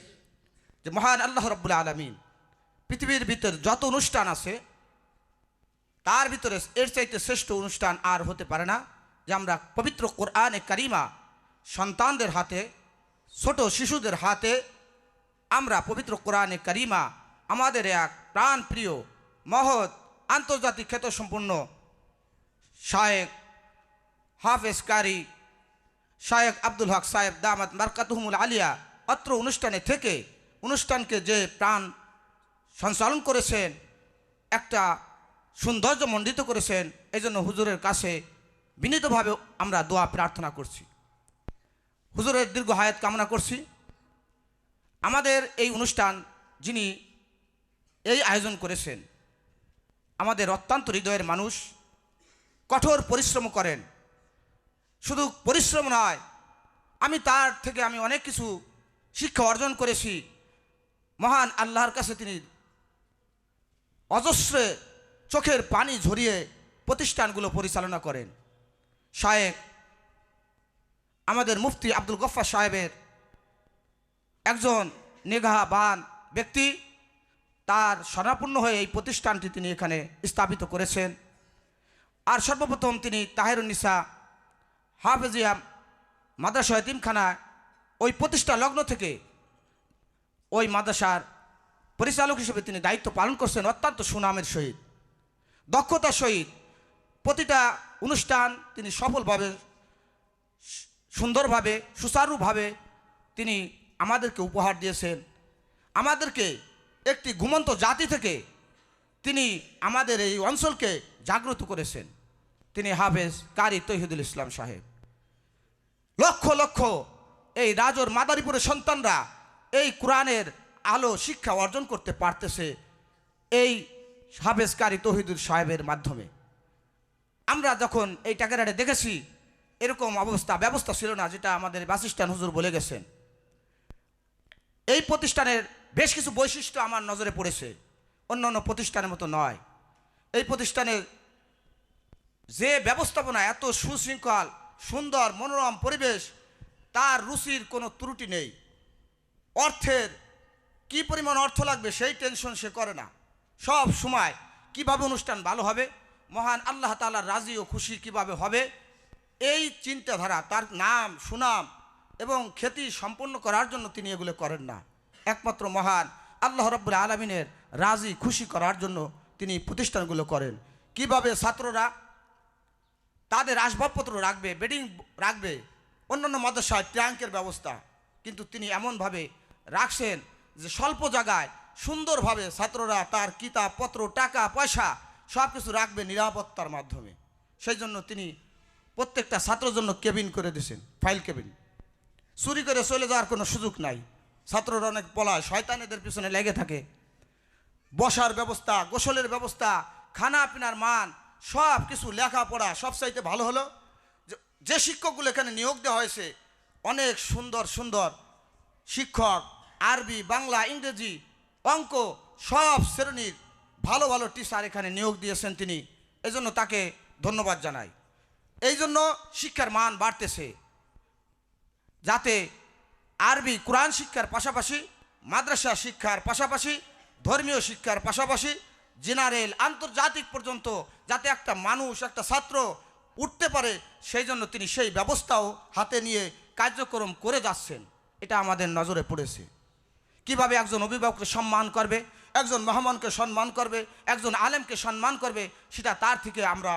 যে মহান আল্লাহ রাব্বুল আলামিন পৃথিবীর ভিতরে যত অনুষ্ঠান আছে তার ভিতরে এর চাইতে শ্রেষ্ঠ অনুষ্ঠান আর হতে পারে না, যে আমরা পবিত্র কোরআনে কারিমা সন্তানদের হাতে, ছোট শিশুদের হাতে আমরা পবিত্র কোরআনে কারিমা আমাদের এক প্রাণ প্রিয় মহৎ আন্তর্জাতিক খ্যাতিসম্পন্ন শায়েখ হাফেজ কারি শায়েখ আব্দুল হক সাহেব দামাত বরকাতুহুল আলিয়া অত্র অনুষ্ঠানে থেকে অনুষ্ঠানকে যে প্রাণ সঞ্চালন করেছেন, একটা সৌন্দর্যমণ্ডিত করেছেন, এই জন্য হুজুরের কাছে বিনীতভাবে আমরা দোয়া প্রার্থনা করছি, হুজুরের দীর্ঘ হায়াত কামনা করছি। আমাদের এই অনুষ্ঠান যিনি এই আয়োজন করেছেন আমাদের অত্যন্ত হৃদয়ের মানুষ, কঠোর পরিশ্রম করেন, শুধু পরিশ্রম নয়, আমি তার থেকে অনেক কিছু শিক্ষা অর্জন করেছি। মহান আল্লাহর কাছে তিনি অজস্র চোখের পানি ঝরিয়ে প্রতিষ্ঠানগুলো পরিচালনা করেন। শায়েখ আমাদের মুফতি আব্দুল গফফার সাহেবের একজন নিগাহবান ব্যক্তি, তার স্বনাপন্ন হয়ে এই প্রতিষ্ঠানটি তিনি এখানে স্থাপিত করেছেন। আর সর্বপ্রথম তিনি তাহেরুন্নিসা হাফেজিয়া মাদ্রাসা এতিমখানা ওই প্রতিষ্ঠা লগ্ন থেকে ওই মাদ্রাসার পরিচালক হিসেবে তিনি দায়িত্ব পালন করছেন অত্যন্ত সুনামের সহিত, দক্ষতার সহিত। প্রতিটা অনুষ্ঠান তিনি সফলভাবে, সুন্দরভাবে, সুচারুভাবে তিনি আমাদেরকে উপহার দিয়েছেন। আমাদেরকে একটি ঘুমন্ত জাতি থেকে তিনি আমাদের এই অঞ্চলকে জাগ্রত করেছেন। তিনি হাফেজ কারি তৌহিদুল ইসলাম সাহেব। লক্ষ লক্ষ এই রাজোর মাদারীপুরের সন্তানরা এই কোরআনের আলো শিক্ষা অর্জন করতে পারতেছে এই হাফেজ কারি তৌহিদুল সাহেবের মাধ্যমে। আমরা যখন এই টাকারাটে দেখেছি এরকম ব্যবস্থা ছিল না, যেটা আমাদের বাসিস্তান হুজুর বলে গেছেন। এই প্রতিষ্ঠানের বেশ কিছু বৈশিষ্ট্য আমার নজরে পড়েছে, অন্য অন্য প্রতিষ্ঠানের মতো নয়। এই প্রতিষ্ঠানের যে ব্যবস্থাপনা, এত সুশৃঙ্খল, সুন্দর, মনোরম পরিবেশ, তার রুচির কোনো ত্রুটি নেই। অর্থের কি পরিমাণ অর্থ লাগবে সেই টেনশন সে করে না। সব সময় কিভাবে অনুষ্ঠান ভালো হবে, মহান আল্লাহ তাআলার রাজি ও খুশি কিভাবে হবে, এই চিন্তাধারা, তার নাম সুনাম এবং খ্যাতি সম্পন্ন করার জন্য তিনি এগুলো করেন না। একমাত্র মহান আল্লাহ রাব্বুল আলামিনের রাজি খুশি করার জন্য তিনি প্রতিষ্ঠানগুলো করেন। কিভাবে ছাত্ররা তাদের আসবাবপত্র রাখবে, বেডিং রাখবে, অন্যান্য মাদ্রাসায় ট্যাঙ্কের ব্যবস্থা, কিন্তু তিনি এমনভাবে রাখছেন যে স্বল্প জায়গায় সুন্দরভাবে ছাত্ররা তার কিতাবপত্র, টাকা পয়সা সব কিছু রাখবে নিরাপত্তার মাধ্যমে। সেই জন্য তিনি প্রত্যেকটা ছাত্রের জন্য কেবিন করে দিয়েছেন, ফাইল কেবিন। চুরি করে চলে যাওয়ার কোনো সুযোগ নাই। ছাত্ররা অনেক পলায়, শয়তানেদের পিছনে লেগে থাকে। বসার ব্যবস্থা, গোসলের ব্যবস্থা, খানা পিনার মান, সব কিছু, লেখাপড়া সবচাইতে ভালো হলো যে শিক্ষকগুলো এখানে নিয়োগ দেওয়া হয়েছে, অনেক সুন্দর সুন্দর শিক্ষক, আরবি, বাংলা, ইংরেজি, অঙ্ক সব শ্রেণীর ভালো ভালো টিচার এখানে নিয়োগ দিয়েছেন তিনি। এজন্য তাকে ধন্যবাদ জানাই। এই জন্য শিক্ষার মান বাড়তেছে, যাতে আরবি কোরআন শিক্ষার পাশাপাশি, মাদ্রাসা শিক্ষার পাশাপাশি, ধর্মীয় শিক্ষার পাশাপাশি জেনারেল, আন্তর্জাতিক পর্যন্ত যাতে একটা মানুষ, একটা ছাত্র উঠতে পারে, সেই জন্য তিনি সেই ব্যবস্থাও হাতে নিয়ে কার্যক্রম করে যাচ্ছেন। এটা আমাদের নজরে পড়েছে। কিভাবে একজন অভিভাবককে সম্মান করবে, একজন মেহমানকে সম্মান করবে, একজন আলেমকে সম্মান করবে, সেটা তার থেকে আমরা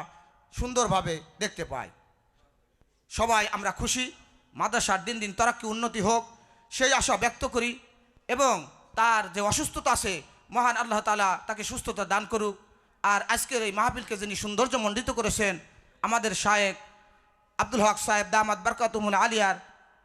সুন্দরভাবে দেখতে পাই। সবাই আমরা খুশি, মাদ্রাসার দিন দিন তারাক্কি উন্নতি হোক সেই আশা ব্যক্ত করি। এবং তার যে অসুস্থতা আছে, মহান আল্লাহ তাআলা তাকে সুস্থতা দান করুক। আর আজকের এই মাহফিলকে যিনি সৌন্দর্যমণ্ডিত করেছেন, আমাদের শায়েখ আব্দুল হক সাহেব দামাত বারকাতুহুল আলিয়ার,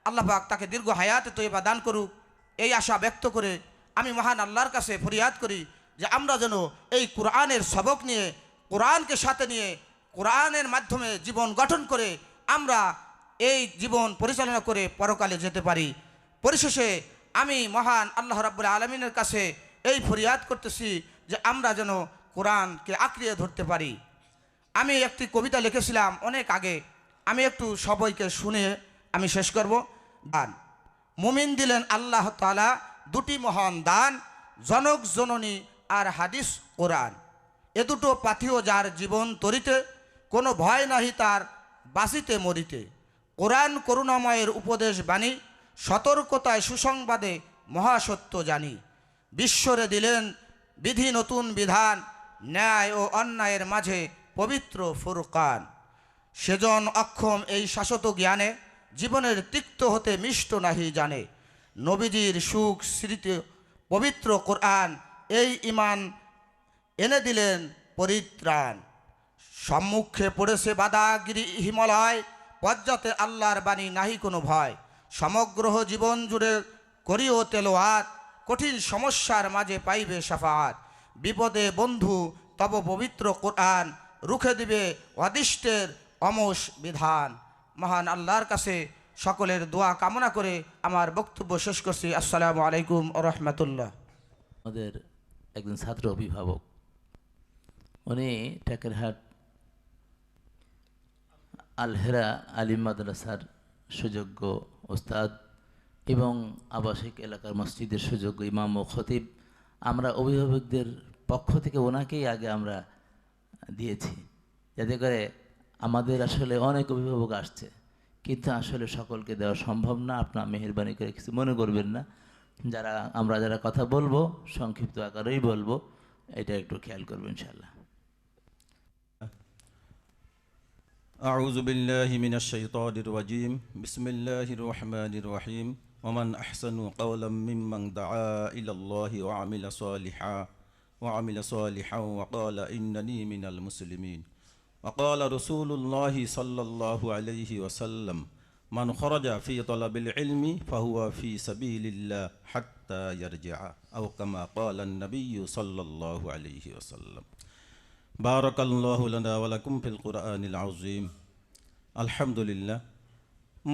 আল্লাহ পাক তাকে দীর্ঘ হায়াতে তৈয়বা দান করুক, এই আশা ব্যক্ত করে আমি মহান আল্লাহর কাছে ফরিয়াদ করি যে আমরা যেন এই কোরআনের সবক নিয়ে, কোরআনকে সাথে নিয়ে, কোরআনের মাধ্যমে জীবন গঠন করে আমরা এই জীবন পরিচালনা করে পরকালে যেতে পারি। পরিশেষে আমি মহান আল্লাহ রাব্বুল আলামিনের কাছে এই ফরিয়াদ করতেছি যে আমরা যেন কোরআনকে আঁকড়িয়ে ধরতে পারি। আমি একটি কবিতা লিখেছিলাম অনেক আগে, আমি একটু সবাইকে শুনে আমি শেষ করব। দান মুমিন দিলেন আল্লাহ তাআলা দুটি মহান দান, জনক জননী আর হাদিস কোরআন। এ দুটো পাথিও যার জীবন তরিতে, কোনো ভয় নাহি তার বাঁচিতে মরিতে। কোরআন করুণাময়ের উপদেশ বাণী, সতর্কতায় সুসংবাদে মহাসত্য জানি। বিশ্বরে দিলেন বিধি নতুন বিধান, ন্যায় ও অন্যায়ের মাঝে পবিত্র ফুরকান। সেজন অক্ষম এই শাশ্বত জ্ঞানে, জীবনের তিক্ত হতে মিষ্ট নাহি জানে। নবীজির সুখ স্মৃতি পবিত্র কোরআন, এই ঈমান এনে দিলেন পরিত্রাণ। সম্মুখে পড়েছে বাদাগিরি হিমালয়, পর্যাতে আল্লাহর বাণী নাহি কোনো ভয়। সমগ্র জীবন জুড়ে করিও তেলাওয়াত, কঠিন সমস্যার মাঝে পাইবে শাফাআত। বিপদে বন্ধু তব পবিত্র কোরআন, রুখে দিবে অদিষ্টের অমোষ বিধান। মহান আল্লাহর কাছে সকলের দোয়া কামনা করে আমার বক্তব্য শেষ করছি। আসসালামু আলাইকুম ওয়া রাহমাতুল্লাহ। আমাদের একজন ছাত্র অভিভাবক, উনি টেকেরহাট আল হেরা আলিম মাদ্রাসার সুযোগ্য ওস্তাদ। এবং আবাসিক এলাকার মসজিদের সুযোগ্য ইমাম ও খতিব, আমরা অভিভাবকদের পক্ষ থেকে ওনাকেই আগে আমরা দিয়েছি, যাতে করে আমাদের আসলে অনেক অভিভাবক আসছে, কিন্তু আসলে সকলকে দেওয়া সম্ভব না। আপনার মেহেরবানি করে কিছু মনে করবেন না, আমরা যারা কথা বলবো সংক্ষিপ্ত আকারেই বলবো, এটা একটু খেয়াল করবেন ইনশাআল্লাহ। أعوذ بالله من الشيطان الرجيم بسم الله الرحمن الرحيم ومن أحسن قولا ممن دعا إلى الله وعمل صالحا وقال إنني من المسلمين وقال رسول الله صلى الله عليه وسلم من خرج في طلب العلم فهو في سبيل الله حتى يرجع أو كما قال النبي صلى الله عليه وسلم بارك الله لنا ولكم في القرآن العظيم الحمد لله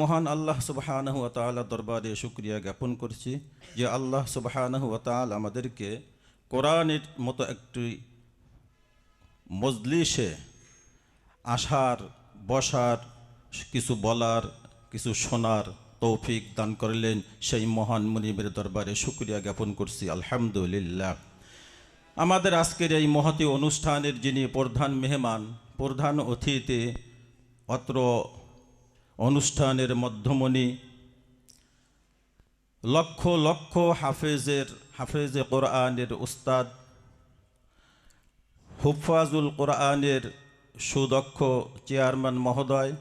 মহান আল্লাহ সুবহানাহু ওয়া তাআলা দরবারে শুকরিয়া জ্ঞাপন করছি যে আল্লাহ সুবহানাহু ওয়া তাআলা আমাদেরকে কোরআনের মতো একটি মজলিসে আসার, বসার, কিছু বলার, কিছু শোনার তৌফিক দান করলেন। সেই মহান মুনিবের দরবারে শুকরিয়া জ্ঞাপন করছি আলহামদুলিল্লাহ। আমাদের আজকের এই মহতী অনুষ্ঠানের যিনি প্রধান মেহমান, প্রধান অতিথি, অত্র অনুষ্ঠানের মধ্যমণি, লক্ষ লক্ষ হাফেজে কোরআনের উস্তাদ, হুফাজুল কোরআনের সুদক্ষ চেয়ারম্যান মহোদয়,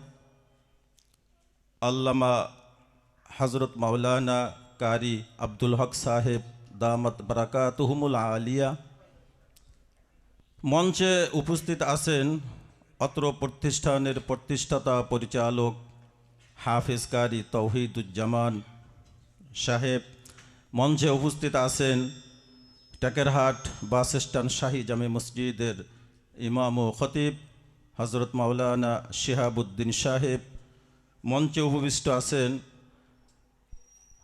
আল্লামা হযরত মাওলানা কারি আব্দুল হক সাহেব দামাত বারাকাতুহুমুল আলিয়া, মঞ্চে উপস্থিত আছেন অত্র প্রতিষ্ঠানের প্রতিষ্ঠাতা পরিচালক হাফেজ কারি তৌহিদুজ্জামান সাহেব, মঞ্চে উপস্থিত আছেন টেকেরহাট বাস স্ট্যান্ড শাহী জামে মসজিদের ইমাম ও খতিব হযরত মাওলানা শিহাবুদ্দিন সাহেব, মঞ্চে উপবিষ্ট আছেন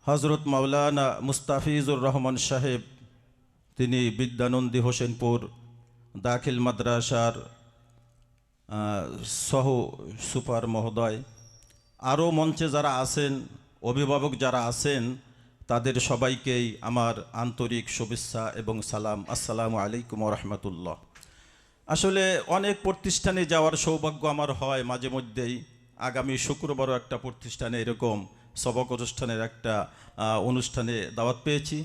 হযরত মাওলানা মুস্তাফিজুর রহমান সাহেব, তিনি বিদ্যানন্দী হোসেনপুর দাখিল মাদ্রাসার সহ সুপার মহোদয়। আরও মঞ্চে যারা আছেন, অভিভাবক যারা আছেন, তাদের সবাইকেই আমার আন্তরিক শুভেচ্ছা এবং সালাম। আসসালামু আলাইকুম ওয়া রাহমাতুল্লাহ। আসলে অনেক প্রতিষ্ঠানে যাওয়ার সৌভাগ্য আমার হয় মাঝে মধ্যেই। আগামী শুক্রবারও একটা প্রতিষ্ঠানে এরকম সবক অনুষ্ঠানের একটা অনুষ্ঠানে দাওয়াত পেয়েছি।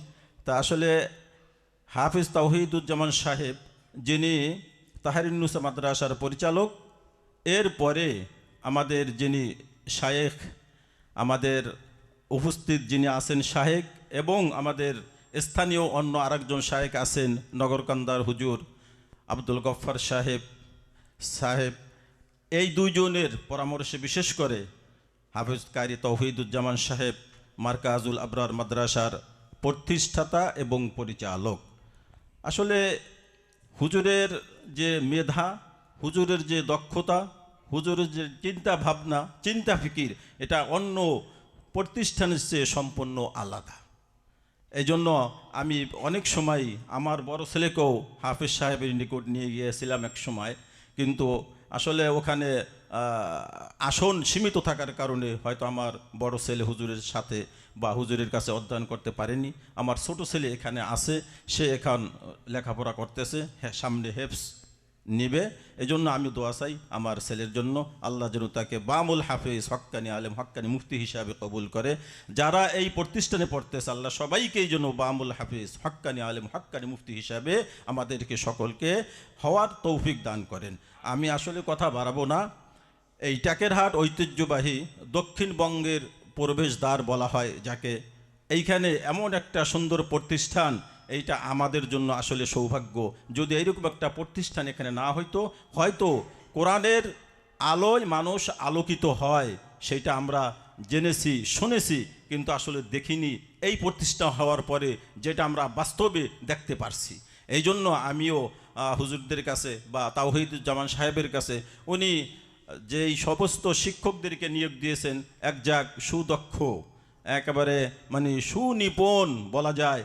তা আসলে হাফিজ তাওহিদুজ্জামান সাহেব, যিনি তাহরিরুন্নেসা মাদ্রাসার পরিচালক, এরপরে আমাদের যিনি শায়েখ, আমাদের উপস্থিত যিনি আছেন শায়েখ, এবং আমাদের স্থানীয় অন্য আরেকজন শায়েখ আছেন নগরকান্দার হুজুর আব্দুল গফফার সাহেব, এই দুইজনের পরামর্শে বিশেষ করে হাফেজ কারি তৌহিদুজ্জামান সাহেব মারকাজুল আবরার মাদ্রাসার প্রতিষ্ঠাতা এবং পরিচালক। আসলে হুজুরের যে মেধা, হুজুরের যে দক্ষতা, হুজুরের যে চিন্তা ভাবনা, চিন্তা ফিকির, এটা অন্য প্রতিষ্ঠানের চেয়ে সম্পূর্ণ আলাদা। এই জন্য আমি অনেক সময় আমার বড় ছেলেকেও হাফেজ সাহেবের নিকট নিয়ে গিয়েছিলাম এক সময়, কিন্তু আসলে ওখানে আসন সীমিত থাকার কারণে হয়তো আমার বড় ছেলে হুজুরের সাথে বা হুজুরের কাছে অধ্যয়ন করতে পারেনি। আমার ছোট ছেলে এখানে আছে, সে এখন লেখাপড়া করতেছে, সামনে হেফজ নিবে। এই জন্য আমি দোয়া চাই আমার ছেলের জন্য, আল্লাহ যেন তাকে বামুল হাফেজ, হক্কানি আলেম, হক্কানি মুফতি হিসাবে কবুল করে। যারা এই প্রতিষ্ঠানে পড়তেছে, আল্লাহ সবাইকেই যেন বামুল হাফেজ, হক্কানি আলেম, হক্কানি মুফতি হিসাবে আমাদেরকে সকলকে হওয়ার তৌফিক দান করেন। আমি আসলে কথা বাড়াবো না। এই টেকেরহাট ঐতিহ্যবাহী দক্ষিণবঙ্গের প্রবেশদ্বার বলা হয় যাকে, এইখানে এমন একটা সুন্দর প্রতিষ্ঠান, এইটা আমাদের জন্য আসলে সৌভাগ্য। যদি এইরকম একটা প্রতিষ্ঠান এখানে না হইতো, হয়তো কোরআনের আলোয় মানুষ আলোকিত হয়, সেইটা আমরা জেনেছি, শুনেছি, কিন্তু আসলে দেখিনি। এই প্রতিষ্ঠান হওয়ার পরে যেটা আমরা বাস্তবে দেখতে পারছি। এই জন্য আমিও হুজুরদের কাছে বা তাওহিদুজ্জামান সাহেবের কাছে, উনি যেই সমস্ত শিক্ষকদেরকে নিয়োগ দিয়েছেন, একজাক সুদক্ষ, একেবারে মানে সুনিপুণ বলা যায়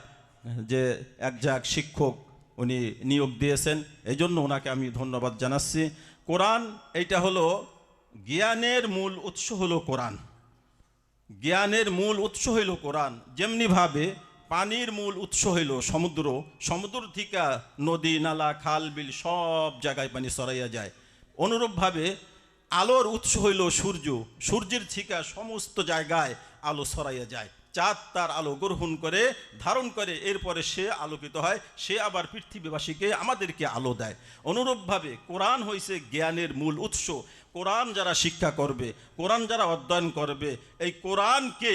যে একজাক শিক্ষক উনি নিয়োগ দিয়েছেন। এই জন্য ওনাকে আমি ধন্যবাদ জানাচ্ছি। কোরআন এইটা হলো জ্ঞানের মূল উৎস, হলো কোরআন। জ্ঞানের মূল উৎস হইল কোরআন। যেমনিভাবে পানির মূল উৎস হইল সমুদ্র, সমুদ্র থেকে নদী নালা খাল বিল সব জায়গায় পানি ছড়াইয়া যায়। অনুরূপভাবে আলোর উৎস হইল সূর্য, সূর্যের থেকে সমস্ত জায়গায় আলো ছড়াইয়া যায়। চাঁদ তার আলো গ্রহণ করে ধারণ করে, এরপরে সে আলোকিত হয়, সে আবার পৃথিবীবাসীকে আমাদেরকে আলো দেয়। অনুরূপভাবে কোরআন হইছে জ্ঞানের মূল উৎস। কোরআন যারা শিক্ষা করবে, কোরআন যারা অধ্যয়ন করবে, এই কোরআনকে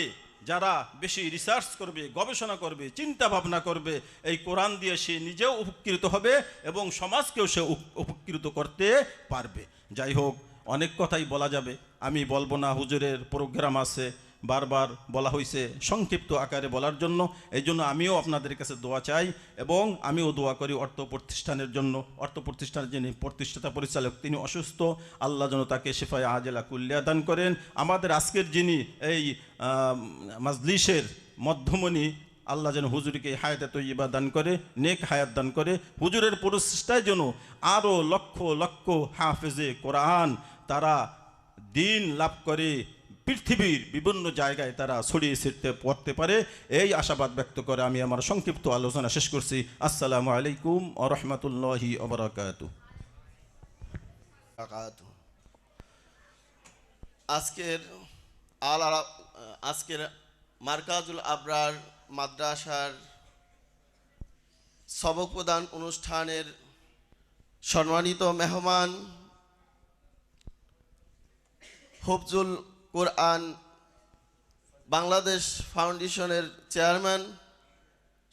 যারা বেশি রিসার্চ করবে, গবেষণা করবে, চিন্তা ভাবনা করবে, এই কোরআন দিয়ে সে নিজেও উপকৃত হবে এবং সমাজকেও সে উপকৃত করতে পারবে। যাই হোক, অনেক কথাই বলা যাবে, আমি বলবো না। হুজুরের প্রোগ্রাম আছে, বারবার বলা হয়েছে সংক্ষিপ্ত আকারে বলার জন্য। এই জন্য আমিও আপনাদের কাছে দোয়া চাই এবং আমিও দোয়া করি অর্থ প্রতিষ্ঠানের জন্য। অর্থ প্রতিষ্ঠানের যিনি প্রতিষ্ঠাতা পরিচালক তিনি অসুস্থ, আল্লাহ যেন তাকে শিফায়ে আজেলা কুল্লিয়া দান করেন। আমাদের আজকের যিনি এই মাজলিসের মধ্যমণি, আল্লাহ যেন হুজুরকে হায়াতে তৈয়বা দান করে, নেক হায়াত দান করে। হুজুরের প্রচেষ্টায় যেন আরও লক্ষ লক্ষ হাফেজে কোরআন তারা দিন লাভ করে পৃথিবীর বিভিন্ন জায়গায় তারা ছড়িয়ে ছিটতে পড়তে পারে, এই আশাবাদ ব্যক্ত করে আমি আমার সংক্ষিপ্ত আলোচনা শেষ করছি। আসসালামু আলাইকুম ওয়া রাহমাতুল্লাহি ওয়া বারাকাতুহু। আজকের মার্কাজুল আবরার মাদ্রাসার সবক প্রদান অনুষ্ঠানের সম্মানিত মেহমান হুফজুল কোরআন বাংলাদেশ ফাউন্ডেশনের চেয়ারম্যান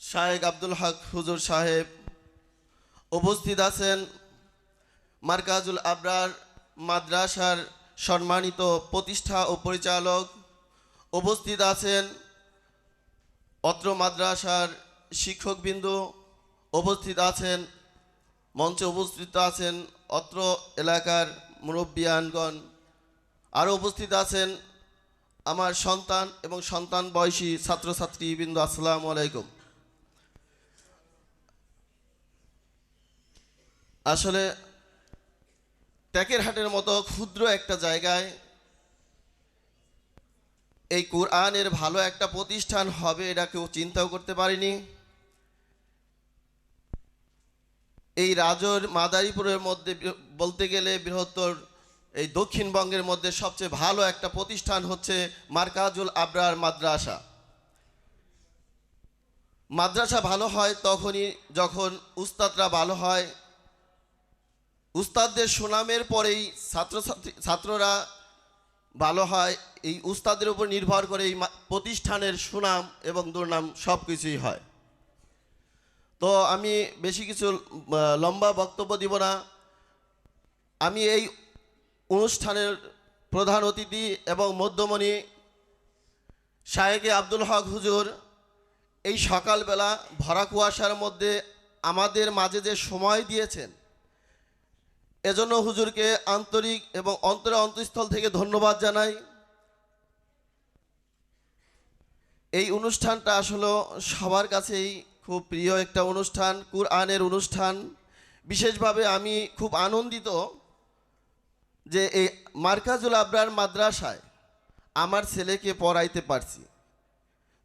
শায়েখ আব্দুল হক হুজুর সাহেব, উপস্থিত আছেন মার্কাজুল আবরার মাদ্রাসার সম্মানিত প্রতিষ্ঠা ও পরিচালক, উপস্থিত আছেন অত্র মাদ্রাসার শিক্ষকবৃন্দ, উপস্থিত আছেন মঞ্চে উপস্থিত আছেন অত্র এলাকার মুরব্বিয়ানগণ, আরও উপস্থিত আছেন আমার সন্তান এবং সন্তান বয়সী ছাত্রছাত্রীবৃন্দ। আসসালামু আলাইকুম। আসলে ট্যাকেরহাটের মতো ক্ষুদ্র একটা জায়গায় এই কোরআনের ভালো একটা প্রতিষ্ঠান হবে এটা কেউ চিন্তাও করতে পারেনি। এই রাজর মাদারীপুরের মধ্যে বলতে গেলে বৃহত্তর এই দক্ষিণবঙ্গের মধ্যে সবচেয়ে ভালো একটা প্রতিষ্ঠান হচ্ছে মার্কাজুল আবরার মাদ্রাসা। মাদ্রাসা ভালো হয় তখনই যখন উস্তাদরা ভালো হয়। উস্তাদদের সুনামের পরেই ছাত্ররা ভালো হয়। এই উস্তাদের উপর নির্ভর করে এই প্রতিষ্ঠানের সুনাম এবং দুর্নাম সব কিছুই হয়। তো আমি বেশি কিছু লম্বা বক্তব্য দিব না। আমি এই অনুষ্ঠানের প্রধান অতিথি এবং মধ্যমণি শায়েখ আব্দুল হক হুজুর এই সকালবেলা ভরা কুয়াশার মধ্যে আমাদের মাঝে যে সময় দিয়েছেন, এজন্য হুজুরকে আন্তরিক এবং অন্তঃস্থল থেকে ধন্যবাদ জানাই। এই অনুষ্ঠানটা আসলে সবার কাছেই খুব প্রিয় একটা অনুষ্ঠান, কুরআনের অনুষ্ঠান। বিশেষভাবে আমি খুব আনন্দিত যে এই মার্কাজুল আবরার মাদ্রাসায় আমার ছেলেকে পড়াইতে পারছি।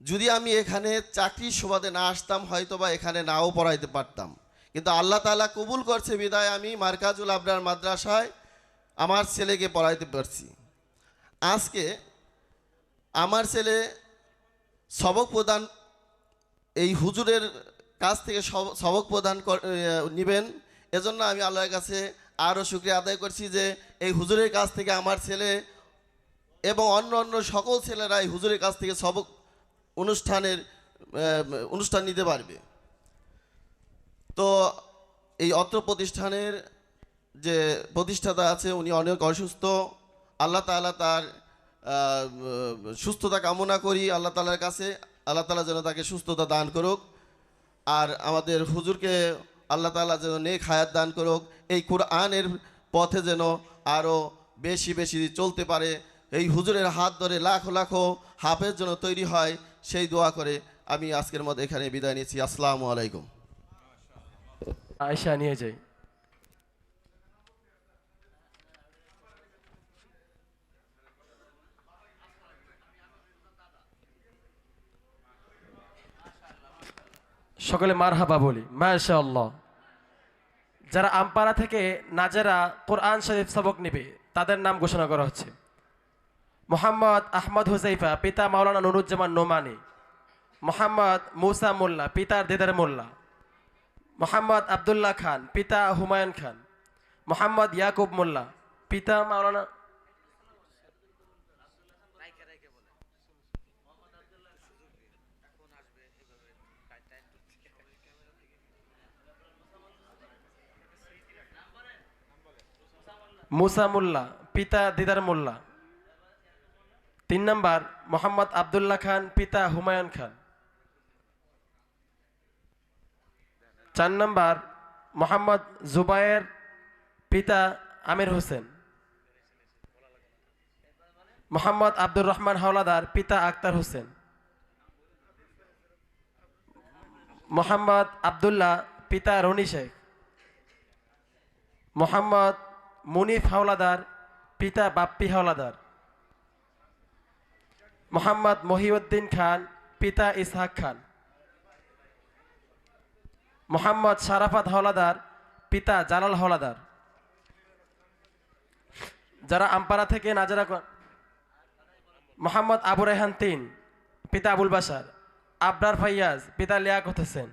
যদি আমি এখানে চাকরির সুবাদে না আসতাম হয়তো বা এখানে নাও পড়াইতে পারতাম, কিন্তু আল্লাহ তাআলা কবুল করছে বিদায় আমি মার্কাজুল আবরার মাদ্রাসায় আমার ছেলেকে পড়াইতে পারছি। আজকে আমার ছেলে সবক প্রদান এই হুজুরের কাছ থেকে সবক প্রদান নেবেন, এজন্য আমি আল্লাহর কাছে আরও শুকরিয়া আদায় করছি যে এই হুজুরের কাছ থেকে আমার ছেলে এবং অন্য অন্য সকল ছেলেরা এই হুজুরের কাছ থেকে সবক অনুষ্ঠান নিতে পারবে। তো এই অত্র প্রতিষ্ঠানের যে প্রতিষ্ঠাতা আছে উনি অনেক অসুস্থ। আল্লাহ তাআলা তার সুস্থতা কামনা করি আল্লাহ তাআলার কাছে। আল্লাহ তাআলা যেন তাকে সুস্থতা দান করুক, আর আমাদের হুজুরকে আল্লাহ তাআলা যেন নেক হায়াত দান করুক। এই কোরআনের পথে যেন আরও বেশি বেশি চলতে পারে, এই হুজুরের হাত ধরে লাখো লাখো হাফেজ যেন তৈরি হয়, সেই দোয়া করে আমি আজকের মতো এখানে বিদায় নিচ্ছি। আসসালামু আলাইকুম। আয়শা নিয়ে যাই। সকলে মারহাবা বলি, মাশাআল্লাহ। যারা আমপাড়া থেকে নাজেরা কোরআন শরীফ সবক নেবে তাদের নাম ঘোষণা করা হচ্ছে। মোহাম্মদ আহমদ হুজাইফা, পিতা মাওলানা নুরুজ্জামান নোমানি। মোহাম্মদ মুসা মোল্লা, পিতার দেদার মোল্লা। মোহাম্মদ আবদুল্লাহ খান, পিতা হুমায়ুন খান। মোহাম্মদ ইয়াকুব মোল্লা, পিতা মাওলানা মুসা মোল্লা, পিতা দিদার মোল্লা। 3 নম্বর মোহাম্মদ আবদুল্লাহ খান, পিতা হুমায়ুন খান। 4 নম্বর মোহাম্মদ জুবায়ের, পিতা আমির হোসেন। মোহাম্মদ আব্দুর রহমান হাওলাদার, পিতা আক্তার হোসেন। মোহাম্মদ আবদুল্লাহ, পিতা রনি শেখ। মোহাম্মদ মুনিফ হাওলাদার, পিতা বাপ্পি হাওলাদার। মোহাম্মদ মহিউদ্দিন খান, পিতা ইসহাক খান। মোহাম্মদ শারাফাত হাওলাদার, পিতা জালাল হাওলাদার। যারা আমপাড়া থেকে নাজারা মোহাম্মদ আবু রেহান 3, পিতা আবুল বাসার। আবরার ফাইয়াজ, পিতা লিয়াকত হোসেন।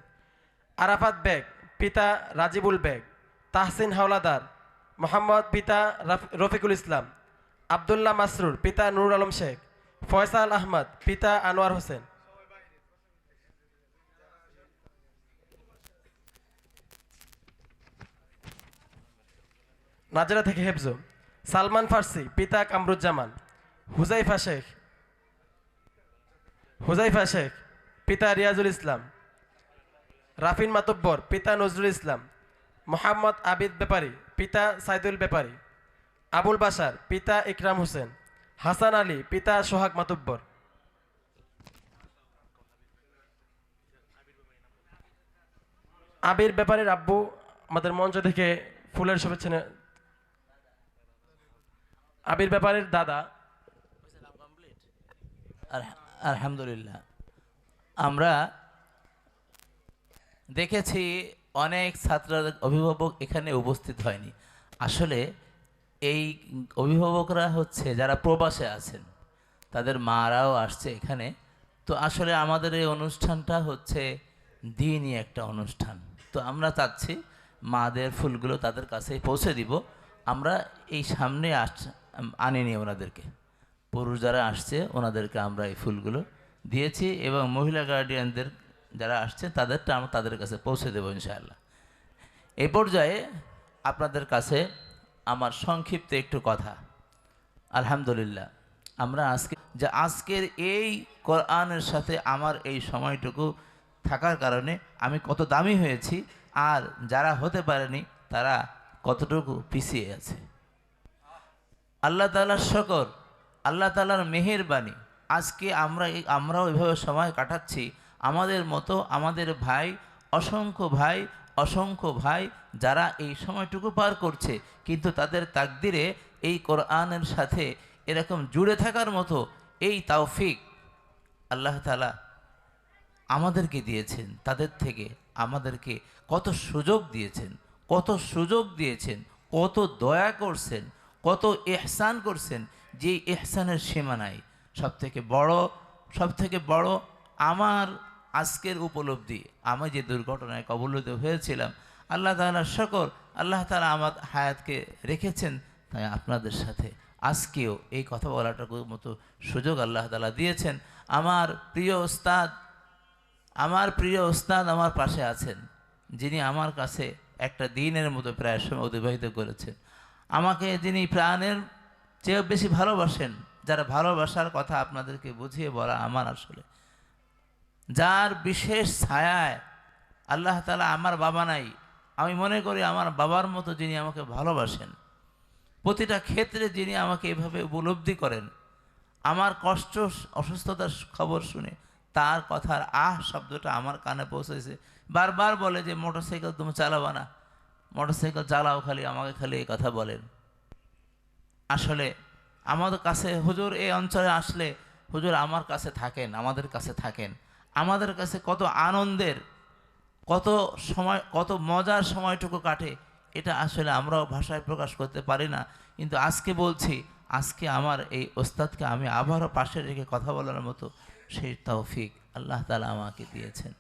আরাফাত বেগ, পিতা রাজিবুল বেগ। তাহসিন হাওলাদার মোহাম্মদ, পিতা রফিকুল ইসলাম। আবদুল্লাহ মাসরুর, পিতা নুরুল আলম শেখ। ফয়সাল আহমদ, পিতা আনোয়ার হোসেন। নাজরা থেকে হেফজো সালমান ফার্সি, পিতা কামরুজ্জামান। হুজাইফা শেখ, পিতা রিয়াজুল ইসলাম। রাফিন মাতব্বর, পিতা নজরুল ইসলাম। মোহাম্মদ আবিদ ব্যাপারী, পিতা সাইদুল ব্যাপারী। আবুল বাসার, পিতা ইকরাম হোসেন। হাসান আলী, পিতা সোহাগ মাতব্বর। আবির ব্যাপারীর আব্বু আমাদের মঞ্চ থেকে ফুলের শুভেচ্ছা আবির ব্যাপারীর দাদা। আলহামদুলিল্লাহ, আমরা দেখেছি অনেক ছাত্র অভিভাবক এখানে উপস্থিত হয়নি। আসলে এই অভিভাবকরা হচ্ছে যারা প্রবাসে আছেন, তাদের মারাও আসছে এখানে। তো আসলে আমাদের এই অনুষ্ঠানটা হচ্ছে দিনই একটা অনুষ্ঠান। তো আমরা চাচ্ছি মাদের ফুলগুলো তাদের কাছেই পৌঁছে দিব। আমরা এই সামনে আনিনি ওনাদেরকে, পুরুষ যারা আসছে ওনাদেরকে আমরা এই ফুলগুলো দিয়েছি এবং মহিলা গার্ডিয়ানদের যারা আসছে তাদেরটা আমরা তাদের কাছে পৌঁছে দেবো ইনশাআল্লাহ। এই পর্যায়ে আপনাদের কাছে আমার সংক্ষিপ্ত একটু কথা। আলহামদুলিল্লাহ, আমরা আজকের এই কোরআনের সাথে আমার এই সময়টুকু থাকার কারণে আমি কত দামি হয়েছি, আর যারা হতে পারেনি তারা কতটুকু পিছিয়ে আছে। আল্লাহ তাআলার শুকর, আল্লাহ তাআলার মেহেরবানি। আজকে আমরাও এভাবে সময় কাটাচ্ছি। আমাদের মতো আমাদের অসংখ্য ভাই যারা এই সময়টুকু পার করছে, কিন্তু তাদের তাকদিরে এই কোরআনের সাথে এরকম জুড়ে থাকার মতো এই তৌফিক আল্লাহ তাআলা আমাদেরকে দিয়েছেন। তাদের থেকে আমাদেরকে কত সুযোগ দিয়েছেন, কত দয়া করছেন, কত ইহসান করছেন, যে ইহসানের সীমা নাই। সবথেকে বড় আমার আজকের উপলব্ধি, আমি যে দুর্ঘটনায় কবলিত হয়েছিলাম, আল্লাহ তাআলার শুকর, আল্লাহ তাআলা আমার হায়াতকে রেখেছেন। তাই আপনাদের সাথে আজকেও এই কথা বলাটার মতো সুযোগ আল্লাহ তাআলা দিয়েছেন। আমার প্রিয় ওস্তাদ আমার পাশে আছেন, যিনি আমার কাছে একটা দিনের মতো প্রায় সময় অতিবাহিত করেছেন। আমাকে যিনি প্রাণের চেয়েও বেশি ভালোবাসেন, যারা ভালোবাসার কথা আপনাদেরকে বুঝিয়ে বলা আমার আসলে, যার বিশেষ ছায়ায় আল্লাহ তাআলা, আমার বাবা নাই, আমি মনে করি আমার বাবার মতো যিনি আমাকে ভালোবাসেন, প্রতিটা ক্ষেত্রে যিনি আমাকে এভাবে উপলব্ধি করেন, আমার কষ্ট অসুস্থতার খবর শুনে তার কথার শব্দটা আমার কানে পৌঁছেছে। বারবার বলে যে মোটরসাইকেল তুমি চালাবা না, মোটরসাইকেল চালাও, আমাকে খালি এই কথা বলেন। আসলে আমাদের কাছে হুজুর এই অঞ্চলে আসলে হুজুর আমার কাছে থাকেন, আমাদের কাছে কত আনন্দের কত সময়, কত মজার সময়টুকু কাটে, এটা আসলে আমরাও ভাষায় প্রকাশ করতে পারি না। কিন্তু আজকে বলছি, আজকে আমার এই ওস্তাদকে আমি আবারও পাশে রেখে কথা বলার মতো সেই তৌফিক আল্লাহ তাআলা আমাকে দিয়েছেন।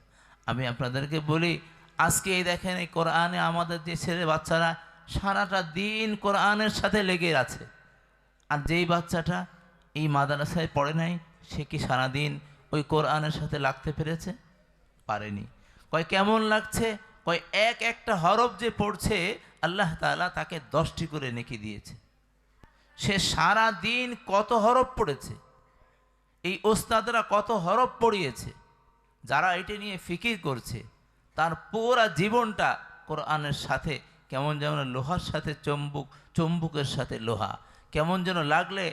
আমি আপনাদেরকে বলি, আজকে এই দেখেন এই কোরআনে আমাদের যে ছেলে বাচ্চারা সারাটা দিন কোরআনের সাথে লেগে আছে, আর যেই বাচ্চাটা এই মাদ্রাসায় পড়ে নাই, সে কি সারাদিন ওই কোরআনের সাথে লাগতে পেরেছে? পারেনি। কয় কেমন লাগছে? কয় একটা হরফ যে পড়ছে আল্লাহ তাআলা তাকে 10টি করে নেকি দিয়েছে। সে সারা দিন কত হরফ পড়েছে, এই ওস্তাদরা কত হরফ পড়িয়েছে। যারা এটা নিয়ে ফিকির করছে তার পুরা জীবনটা কোরআনের সাথে কেমন যেন লোহার সাথে চুম্বকের সাথে লোহা, কেমন যেন লাগলে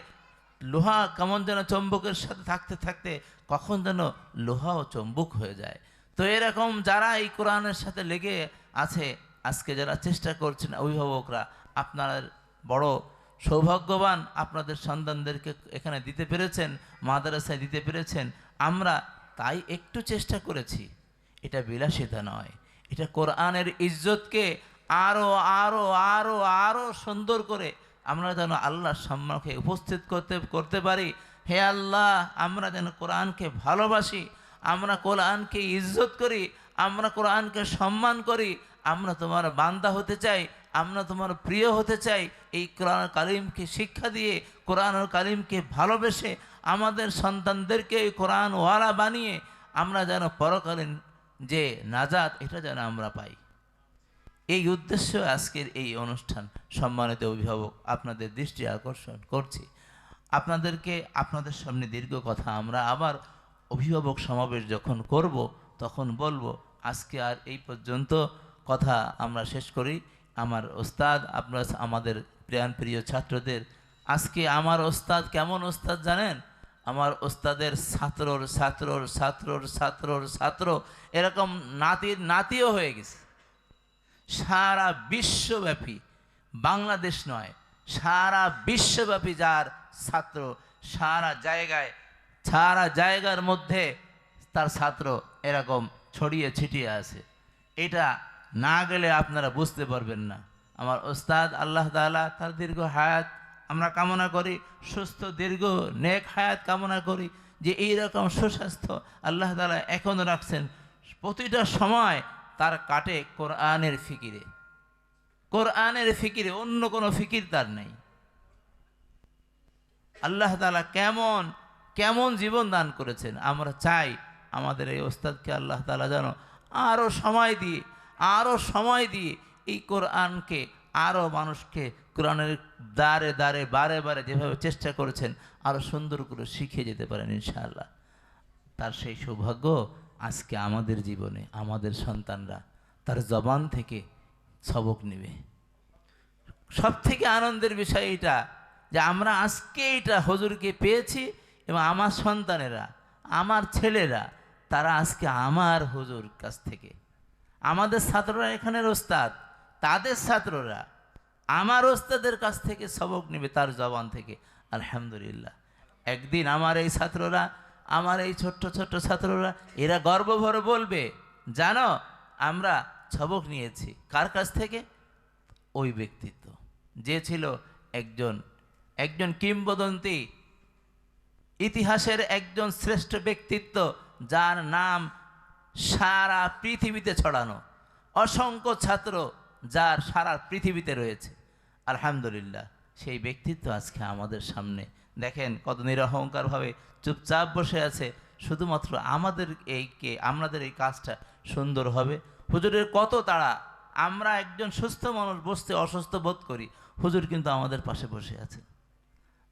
লোহা কেমন যেন চুম্বকের সাথে থাকতে থাকতে কখন যেন লোহা ও চুম্বক হয়ে যায়। তো এরকম যারা এই কোরআনের সাথে লেগে আছে, আজকে যারা চেষ্টা করছেন অভিভাবকরা, আপনারা বড় সৌভাগ্যবান, আপনাদের সন্তানদেরকে এখানে দিতে পেরেছেন, মাদ্রাসায় দিতে পেরেছেন। আমরা তাই একটু চেষ্টা করেছি, এটা বিলাসিতা নয়, এটা কোরআনের ইজ্জতকে আরও আরও আরও আরও সুন্দর করে আমরা যেন আল্লাহর সম্মুখে উপস্থিত করতে পারি। হে আল্লাহ, আমরা যেন কোরআনকে ভালোবাসি, আমরা কোরআনকে ইজ্জত করি, আমরা কোরআনকে সম্মান করি, আমরা তোমার বান্দা হতে চাই, আমরা তোমার প্রিয় হতে চাই। এই কোরআন কালিমকে শিক্ষা দিয়ে, কোরআন কালিমকে ভালোবেসে আমাদের সন্তানদেরকে কোরআনওয়ালা বানিয়ে আমরা যেন পরকালীন যে নাজাত, এটা যেন আমরা পাই। এই উদ্দেশ্য আজকের এই অনুষ্ঠান। সম্মানিত অভিভাবক, আপনাদের দৃষ্টি আকর্ষণ করছি, আপনাদেরকে আপনাদের সামনে দীর্ঘ কথা আমরা আবার অভিভাবক সমাবেশ যখন করব তখন বলবো। আজকে আর এই পর্যন্ত কথা আমরা শেষ করি। আমার ওস্তাদ, আপনারা আমাদের প্রিয় ছাত্রদের, আজকে আমার ওস্তাদ কেমন ওস্তাদ জানেন? আমার ওস্তাদের ছাত্র এরকম নাতিও হয়ে গেছে। সারা বিশ্বব্যাপী, বাংলাদেশ নয়, সারা বিশ্বব্যাপী যার ছাত্র, সারা জায়গার মধ্যে তার ছাত্র এরকম ছড়িয়ে ছিটিয়ে আছে। এটা না গেলে আপনারা বুঝতে পারবেন না। আমার ওস্তাদ, আল্লাহ তাআলা তার দীর্ঘ হায়াত আমরা কামনা করি, সুস্থ দীর্ঘ নেক হায়াত কামনা করি, যে এইরকম সুস্বাস্থ্য আল্লাহ তাআলা এখনও রাখছেন। প্রতিটা সময় তার কাটে কোরআনের ফিকিরে, অন্য কোনো ফিকির তার নেই। আল্লাহ তাআলা কেমন জীবন দান করেছেন। আমরা চাই আমাদের এই ওস্তাদকে আল্লাহ তাআলা যেন আরও সময় দিয়ে এই কোরআনকে আরও মানুষকে কোরআনের দ্বারে বারে যেভাবে চেষ্টা করেছেন আরও সুন্দর করে শিখিয়ে যেতে পারেন ইনশাআল্লাহ। তার সেই সৌভাগ্য আজকে আমাদের জীবনে, আমাদের সন্তানরা তার জবান থেকে সবক নেবে। সব থেকে আনন্দের বিষয় এটা যে আমরা আজকে এটা হুজুরকে পেয়েছি, এবং আমার সন্তানেরা, আমার ছেলেরা, তারা আজকে আমার হুজুর কাছ থেকে, আমাদের ছাত্ররা এখানের ওস্তাদ, তাদের ছাত্ররা আমার ওস্তাদের কাছ থেকে সবক নেবে, তার জবান থেকে। আলহামদুলিল্লাহ। একদিন আমার এই ছাত্ররা, আমার এই ছোট্ট ছাত্ররা, এরা গর্ব ভরে বলবে, জানো আমরা সবক নিয়েছি কার কাছ থেকে? ওই ব্যক্তিত্ব যে ছিল একজন কিংবদন্তি, ইতিহাসের একজন শ্রেষ্ঠ ব্যক্তিত্ব, যার নাম সারা পৃথিবীতে ছড়ানো, অসংখ্য ছাত্র যার সারা পৃথিবীতে রয়েছে। আলহামদুলিল্লাহ, সেই ব্যক্তিত্ব আজকে আমাদের সামনে। দেখেন কত নিরহংকারভাবে চুপচাপ বসে আছে, শুধুমাত্র আমাদের এই কাজটা সুন্দর হবে। হুজুরের কত তাড়া, আমরা একজন সুস্থ মানুষ বসতে অসুস্থ বোধ করি, হুজুর কিন্তু আমাদের পাশে বসে আছেন।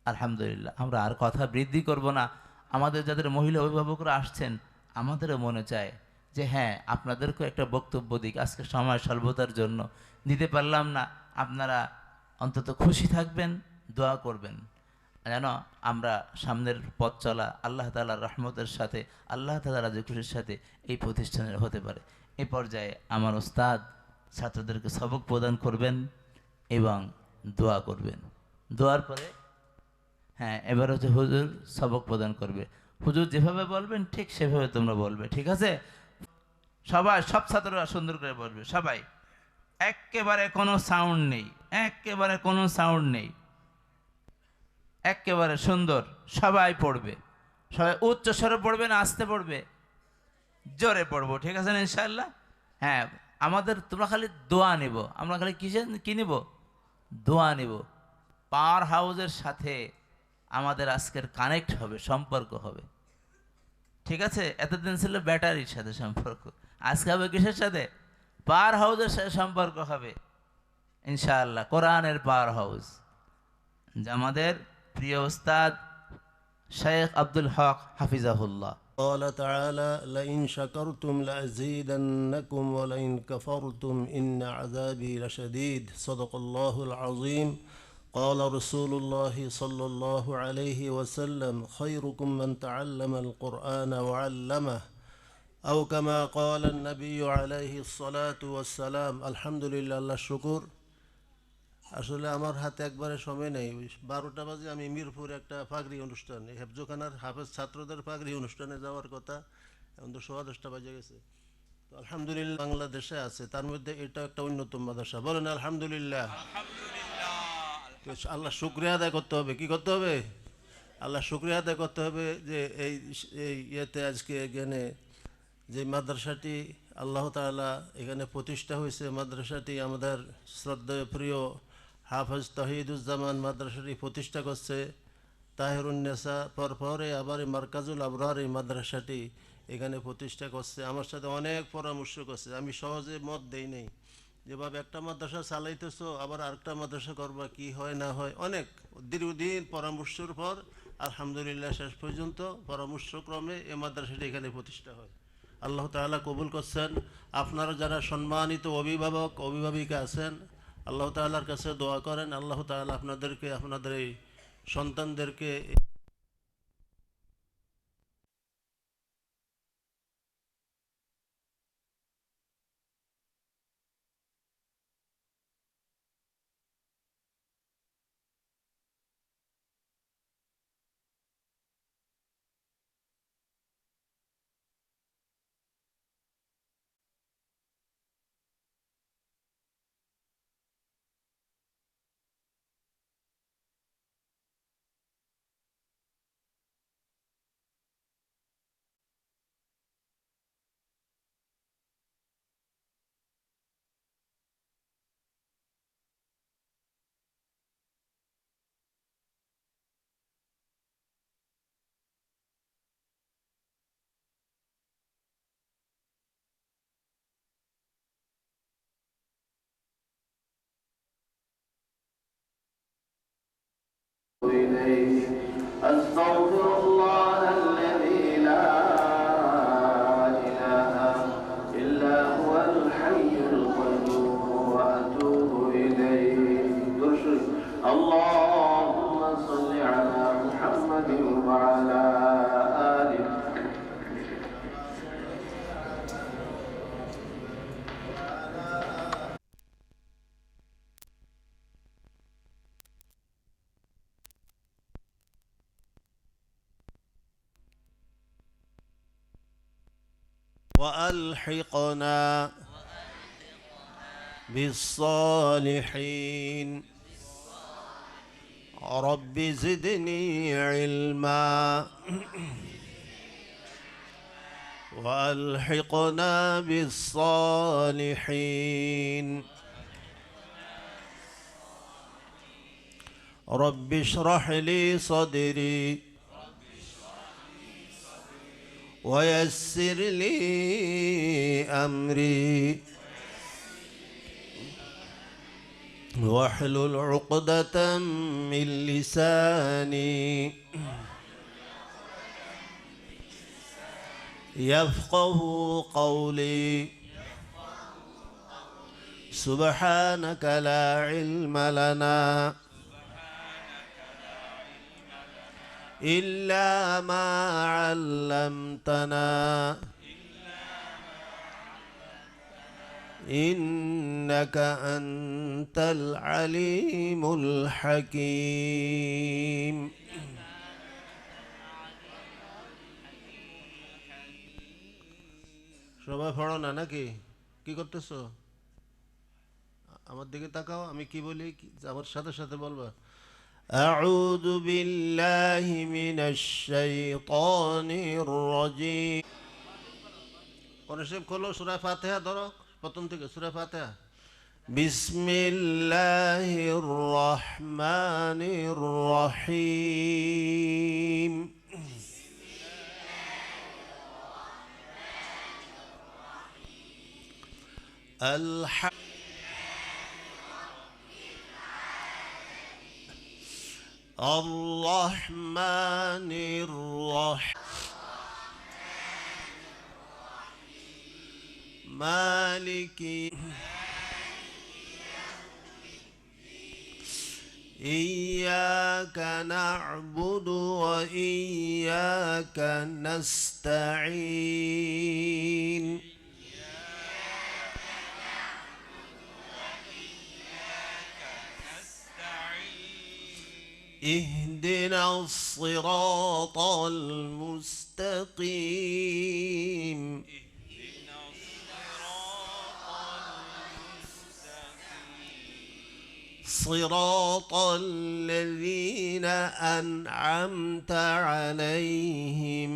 আলহামদুলিল্লাহ। আমরা আর কথা বৃদ্ধি করব না। আমাদের যাদের মহিলা অভিভাবকরা আসছেন, আমাদেরও মনে চায় যে হ্যাঁ, আপনাদেরকেও একটা বক্তব্য দিক। আজকে সময় স্বল্পতার জন্য দিতে পারলাম না। আপনারা অন্তত খুশি থাকবেন, দোয়া করবেন যেন আমরা সামনের পথ চলা আল্লাহ তাআলার রহমতের সাথে, আল্লাহ তাআলার রাজি খুশির সাথে এই প্রতিষ্ঠানের হতে পারে। এই পর্যায়ে আমার ওস্তাদ ছাত্রদেরকে সবক প্রদান করবেন এবং দোয়া করবেন। দোয়ার পরে হ্যাঁ, এবার হচ্ছে হুজুর সবক প্রদান করবে। হুজুর যেভাবে বলবেন ঠিক সেভাবে তোমরা বলবে, ঠিক আছে? সবাই, সব ছাত্ররা সুন্দর করে বলবে, সবাই। একেবারে কোনো সাউন্ড নেই, একেবারে কোনো সাউন্ড নেই, একেবারে সুন্দর। সবাই পড়বে, সবাই উচ্চ স্বরে পড়বে না আস্তে পড়বে? জোরে পড়বো, ঠিক আছে না ইনশাআল্লাহ? হ্যাঁ, আমাদের তোমরা খালি দোয়া নিব, আমরা খালি কি নিব? দোয়া নিব। পাওয়ার হাউসের সাথে আমাদের আজকের কানেক্ট হবে, সম্পর্ক হবে, ঠিক আছে? এতদিন ছিল ব্যাটারির সাথে সম্পর্ক, আজকে হবে কিসের সাথে? পাওয়ার হাউসের সাথে সম্পর্ক হবে ইনশাআল্লাহ, কোরআনের পাওয়ার হাউস। যে আমাদের প্রিয় উস্তাদ শেখ আব্দুল হক হাফিজাহুল্লাহ। قال تعالى لئن شكرتم لأزيدنكم ولئن كفرتم إن عذابي لشديد صدق الله العظيم قال رسول الله صلى الله عليه وسلم خيركم من تعلم القرآن وعلمه أو كما قال النبي عليه الصلاة والسلام الحمد لله الله الشكر আসলে আমার হাতে একবারে সময় নেই, 12টা বাজে আমি মিরপুরে একটা পাগড়ি অনুষ্ঠান, হেফজোখানার হাফেজ ছাত্রদের পাগড়ি অনুষ্ঠানে যাওয়ার কথা, এখন তো 10:15 বাজে গেছে। তো আলহামদুলিল্লাহ বাংলাদেশে আছে, তার মধ্যে এটা একটা অন্যতম মাদ্রাসা, বলেন আলহামদুলিল্লাহ। আল্লাহ শুকরিয়া আদায় করতে হবে, কি করতে হবে? আল্লাহ শুকরিয়া আদায় করতে হবে যে এই ইয়েতে আজকে এখানে যে মাদ্রাসাটি আল্লাহ তাআলা এখানে প্রতিষ্ঠা হয়েছে, মাদ্রাসাটি আমাদের শ্রদ্ধেয় প্রিয় হাফেজ তহিদুজ্জামান মাদ্রাসাটি প্রতিষ্ঠা করছে, তাহেরুন্নেসা পরে আবার এই মার্কাজুল আবরার এই মাদ্রাসাটি এখানে প্রতিষ্ঠা করছে। আমার সাথে অনেক পরামর্শ করছে, আমি সহজে মত দেই নাই, যেভাবে একটা মাদ্রাসা চালাইতেছো আবার আরেকটা মাদ্রাসা করবা, কি হয় না হয়, অনেক দীর্ঘদিন পরামর্শের পর আলহামদুলিল্লাহ শেষ পর্যন্ত পরামর্শক্রমে এই মাদ্রাসাটি এখানে প্রতিষ্ঠা হয়। আল্লাহ তাআলা কবুল করছেন। আপনারা যারা সম্মানিত অভিভাবক অভিভাবিকা আছেন, আল্লাহ তাআলার কাছে দোয়া করেন, আল্লাহ তাআলা আপনাদেরকে, আপনাদের এই সন্তানদেরকে أستغفر الله الذي لا إله إلا هو الحي القيوم وأتوب إليه. اللهم صل على محمد وعلى آله. وألحقنا بالصالحين رب زدني علما وألحقنا بالصالحين رب اشرح لي صدري ويسر لي أمري واحلل عقدة من لساني يفقه قولي سبحانك لا علم لنا إلا ما علمتنا إنك أنت العليم الحكيم. সবাই পড়ো না নাকি? কি করতেছো? আমার দিকে তাকাও, আমি কি বলি আমার সাথে সাথে বলবা। আউযু বিল্লাহি মিনাশ শাইতানির রাজিম। কোরআন শরীফ খোলো, সূরা ফাতিহা ধরো প্রথম থেকে, সূরা ফাতিহা। বিসমিল্লাহির রহমানির রহিম। الرحمن الرحيم مالك إياك نعبد وإياك نستعين اهدنا الصراط المستقيم صراط الذين أنعمت عليهم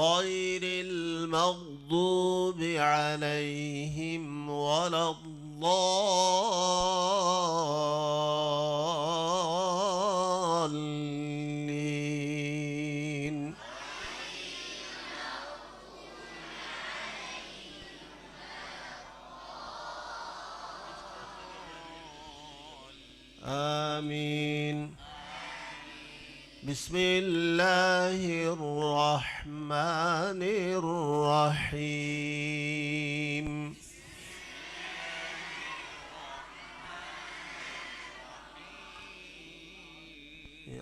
غير المغضوب عليهم ولا الضالين آمين بسم الله الرحمن الرحيم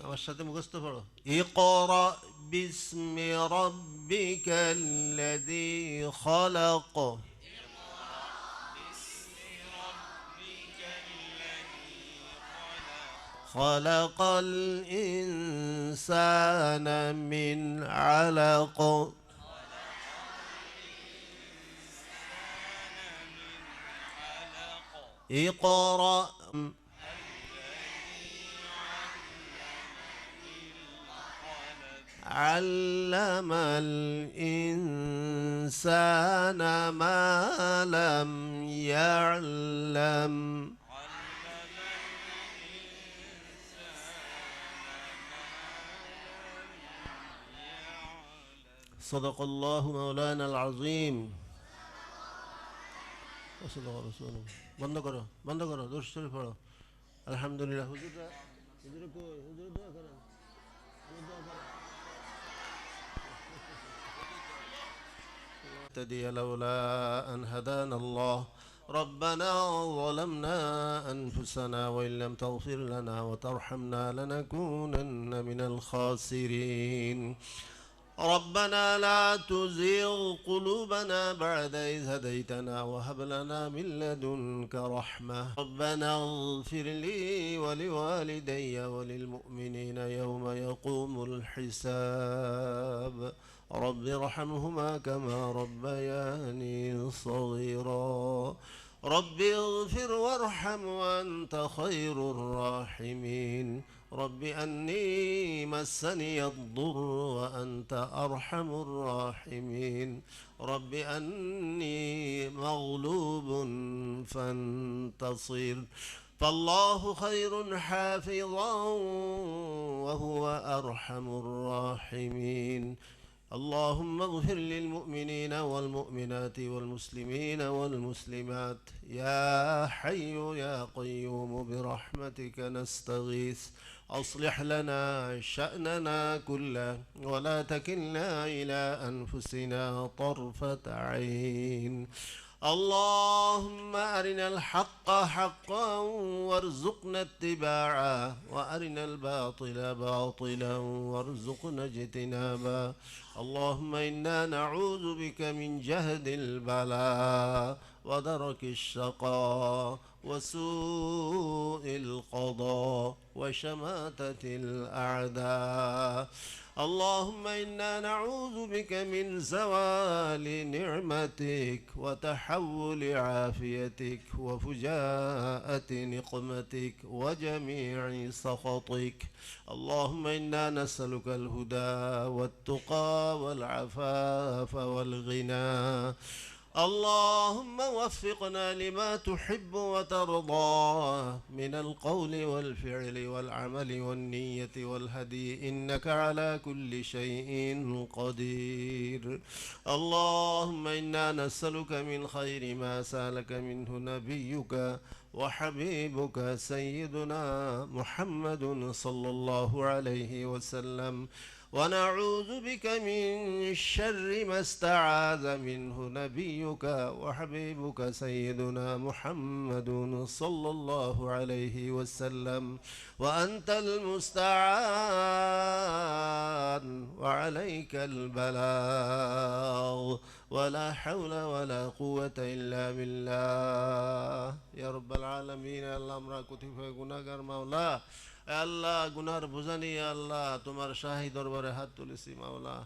আমার সাথে মুখস্থ পড়ো ইকরা বিসমি রাব্বিকাল্লাযী খালাক خلق الإنسان من علق اقرأ علم الإنسان ما لم يعلم صدق الله مولانا العظيم وصدق رسوله বন্ধ করো দরুদ শরীফ পড়ো আলহামদুলিল্লাহ হুজুররা কই হুজুর দোয়া করেন تدي لولا أن هدانا الله ربنا ظلمنا أنفسنا وإن لم تغفر لنا وترحمنا لنكونن من الخاسرين ربنا لا تزغ قلوبنا بعد إذ هديتنا وهب لنا من لدنك رحمة ربنا اغفر لي ولوالدي وللمؤمنين يوم يقوم الحساب رب ارحمهما كما ربياني صغيرا رب اغفر وارحم وأنت خير الراحمين رب أني مسني الضر وأنت أرحم الراحمين رب أني مغلوب فانتصر فالله خير حافظا وهو أرحم الراحمين اللهم اغفر للمؤمنين والمؤمنات والمسلمين والمسلمات يا حي يا قيوم برحمتك نستغيث أصلح لنا شأننا كله ولا تكلنا إلى أنفسنا طرفة عين اللهم أرنا الحق حقا وارزقنا اتباعه وأرنا الباطل باطلا وارزقنا اجتنابه اللهم إنا نعوذ بك من جهد البلاء ودرك الشقاء وسوء القضاء وشماتة الأعداء. اللهم إنا نعوذ بك من زوال نعمتك وتحول عافيتك وفجاءة نقمتك وجميع سخطك. اللهم إنا نسألك الهدى والتقى والعفاف والغنى. اللهم وفقنا لما تحب وترضى من القول والفعل والعمل والنية والهدي إنك على كل شيء قدير. اللهم إنا نسألك من خير ما سألك منه نبيك وحبيبك سيدنا محمد صلى الله عليه وسلم، ونعوذ بك من شر ما استعاذ منه نبيك وحبيبك سيدنا محمد صلى الله عليه وسلم، وأنت المستعان وعليك البلاغ، ولا حول ولا قوة إلا بالله يا رب العالمين. আল্লাহ আমরা কোটিফায় গুনাহগার মাওলা, আল্লাহ গুনার বোঝা নিয়ে আল্লাহ তোমার শাহী দরবারে হাত তুলেছি মাওলা।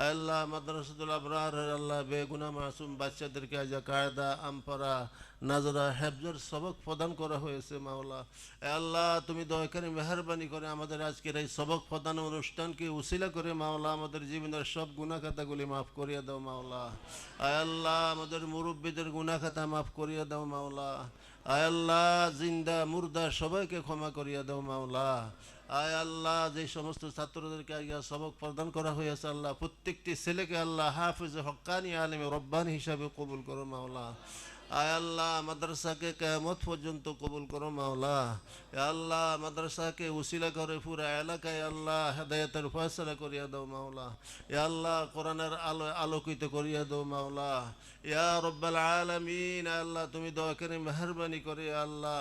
আল্লাহ মাদ্রাসাতুল আবরার আল্লাহ বেগুনা মাসুম বাচ্চাদেরকে আজ কায়দা আমপারা নাজরা হেফজর সবক প্রদান করা হয়েছে মাওলা। আল্লাহ তুমি দয়া করে মেহরবানি করে আমাদের আজকের এই সবক প্রদান অনুষ্ঠানকে উসিলা করে মাওলা আমাদের জীবনের সব গুনাহ খাতাগুলি মাফ করিয়া দাও মাওলা। আল্লাহ আমাদের মুরব্বীদের গুনাহ খাতা মাফ করিয়া দাও মাওলা। আল্লাহ জিন্দা মুর্দা সবাইকে ক্ষমা করিয়া দাও মাওলা। আয় আল্লাহ যে সমস্ত ছাত্রদেরকে আগে সবক প্রদান করা হয়েছে আল্লাহ প্রত্যেকটি ছেলেকে আল্লাহ হাফিজ হক্কানি আলেমে রব্বানি হিসাবে কবুল করো মাওলা। আয় আল্লাহ মাদ্রাসাকে কিয়ামত পর্যন্ত কবুল করো মাওলা। আল্লাহ মাদ্রাসাকে উসিলা করে পুরা এলাকায় আল্লাহ হেদায়েতের ফয়সালা করিয়া দাও মাওলা। আল্লাহ কোরআনের আলোকিত করিয়া দাও মাওলা। ইয়া রব্বাল আলামিন আল্লাহ তুমি দয়া করে মেহরবানি করে আল্লাহ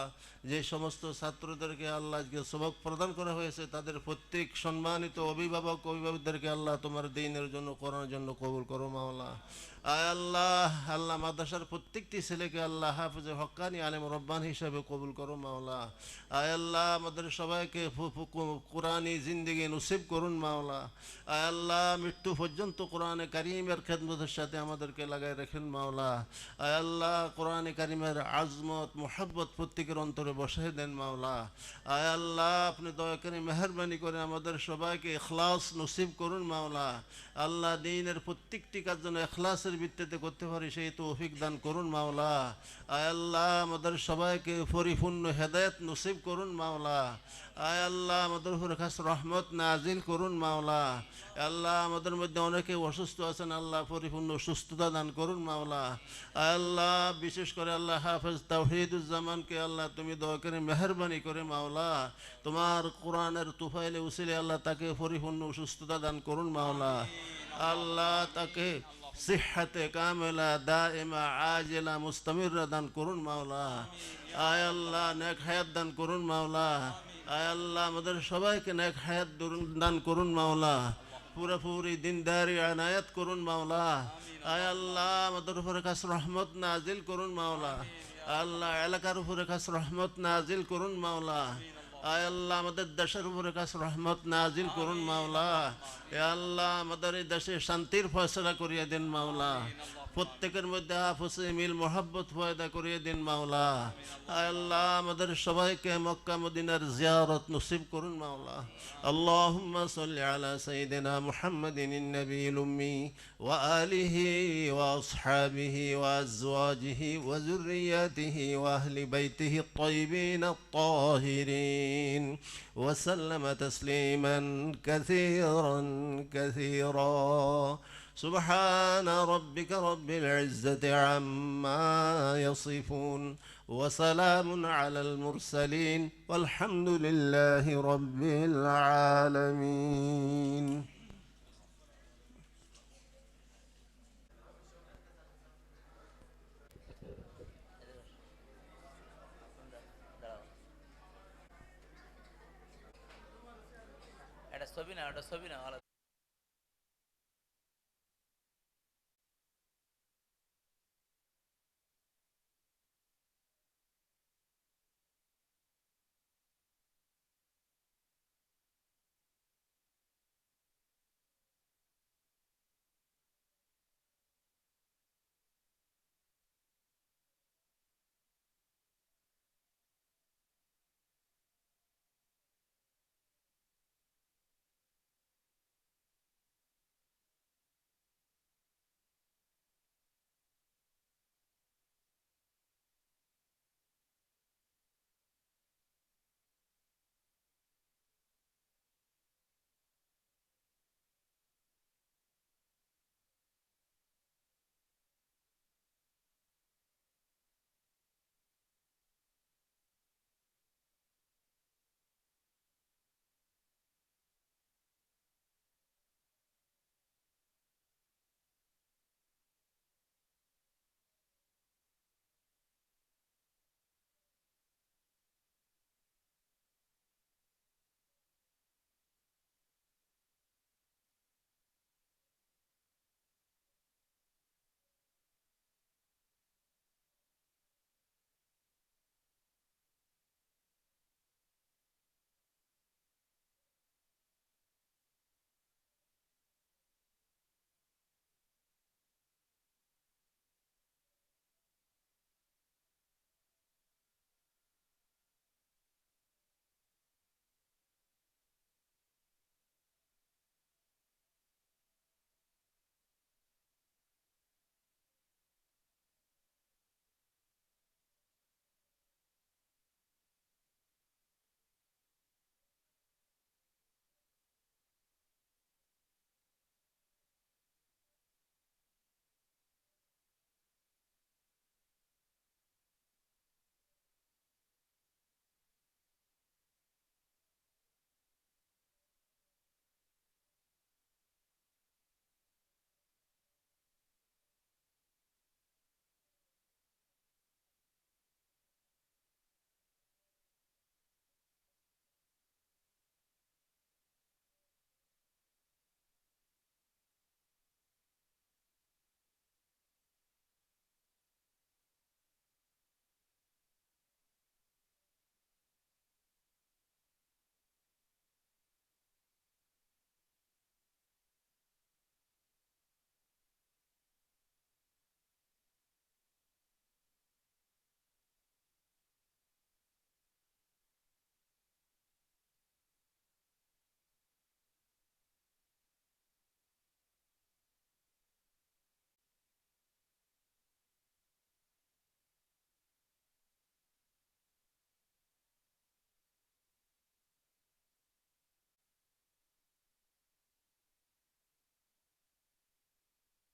যে সমস্ত ছাত্রদেরকে আল্লাহ আজকে সবক প্রদান করা হয়েছে তাদের প্রত্যেক সম্মানিত অভিভাবকদেরকে আল্লাহ তোমার দ্বীনের জন্য কোরআনের জন্য কবুল করো মাওলা। আয় আল্লাহ আল্লাহ মাদ্রাসার প্রত্যেকটি ছেলেকে আল্লাহ হাফিজে হক্কানি আলেম রব্বান হিসাবে কবুল করো মাওলা। আয় আল্লাহ আমাদের সবাইকে কোরআনি জিন্দেগি নসিব করুন মাওলা। আয় আল্লাহ মৃত্যু পর্যন্ত কোরআনে কারিমের খেদমতের সাথে আমাদেরকে লাগাই রাখেন মাওলা। আয় আল্লাহ কোরআনে কারিমের আজমত মোহাব্বত প্রত্যেকের অন্তরে বসাই দেন মাওলা। আয় আল্লাহ আপনি দয়া করে মেহরবানি করে আমাদের সবাইকে ইখলাস নসিব করুন মাওলা। আল্লাহ দ্বীনের প্রত্যেকটি কাজ যেন ইখলাসের ভিত্তিতে করতে পারি সেই তৌফিক দান করুন মাওলা। আয় আল্লাহ আমাদের সবাইকে পরিপূর্ণ হেদায়েত নসিব করুন মাওলা। আয় আল্লাহ আমাদের উপর খাস রহমত নাজিল করুন মাওলা। আল্লাহ আমাদের মধ্যে অনেকে অসুস্থ আছেন আল্লাহ পরিপূর্ণ সুস্থতা দান করুন মাওলা। আয় আল্লাহ বিশেষ করে আল্লাহ হাফেজ তাওহীদুজ্জামানকে আল্লাহ তুমি দয়া করে মেহরবানি করে মাওলা তোমার কোরআনের তুফাইলে উসিলে আল্লাহ তাকে পরিপূর্ণ সুস্থতা দান করুন মাওলা। আল্লাহ তাকে সিহহাতে কামেলা দাইমা আজিলা মুস্তামিররা দান করুন মাওলা। আয় আল্লাহ নেক হায়াত দান করুন মাওলা। আয় আল্লাহ আমাদের সবাইকে নেক হায়াত দান করুন মাওলা। পুরোপুরি দিনদারি আনায়াত করুন মাওলা। আয় আল্লাহ আমাদের উপরে খাস রহমত নাজিল করুন মাওলা। আল্লাহ এলাকার উপরে খাস রহমত নাজিল করুন মাওলা। আয় আল্লাহ আমাদের দেশের উপরে খাস রহমত নাজিল করুন মাওলা। এ আল্লাহ আমাদের এই দেশে শান্তির ফয়সালা করিয়ে দিন মাওলা। প্রত্যেকের মধ্যে আপসে মিল মোহাব্বত পয়দা করিয়ে দিন মাওলা। আয় আল্লাহ আমাদের সবাইকে মক্কা মদিনার জিয়ারত নসিব করুন মাওলা। আল্লাহুম্মা সাল্লি আলা সাইয়্যিদিনা মুহাম্মাদিন নবিয়্যিল উম্মি ওয়া আলিহি ওয়া আসহাবিহি ওয়া আজওয়াজিহি ওয়া যুররিয়াতিহি ওয়া আহলি বাইতিহি আত-তাইয়িবিন আত-তাহিরিন ওয়া সাল্লামা তাসলিমান কাসীরান কাসীরা। سبحان ربك رب العزة عما يصفون وسلام على المرسلين والحمد لله رب العالمين. এটা ছবি না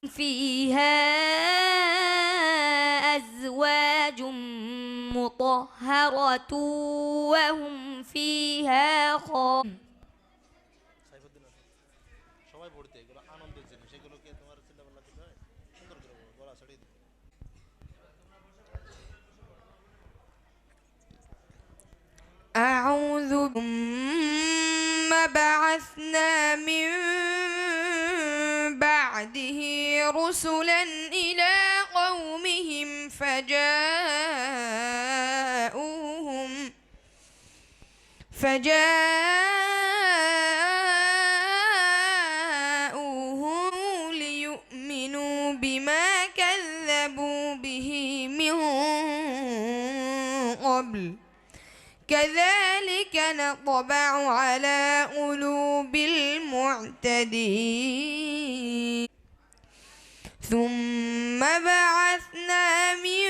فيها أزواج مطهرة وهم فيها خالدون أعوذ ثم بعثنا من بعده رسلا إلى قومهم فجاءوهم ليؤمنوا بما كذبوا به من قبل كذلك نطبع على قلوب المعتدين ثم بعثنا من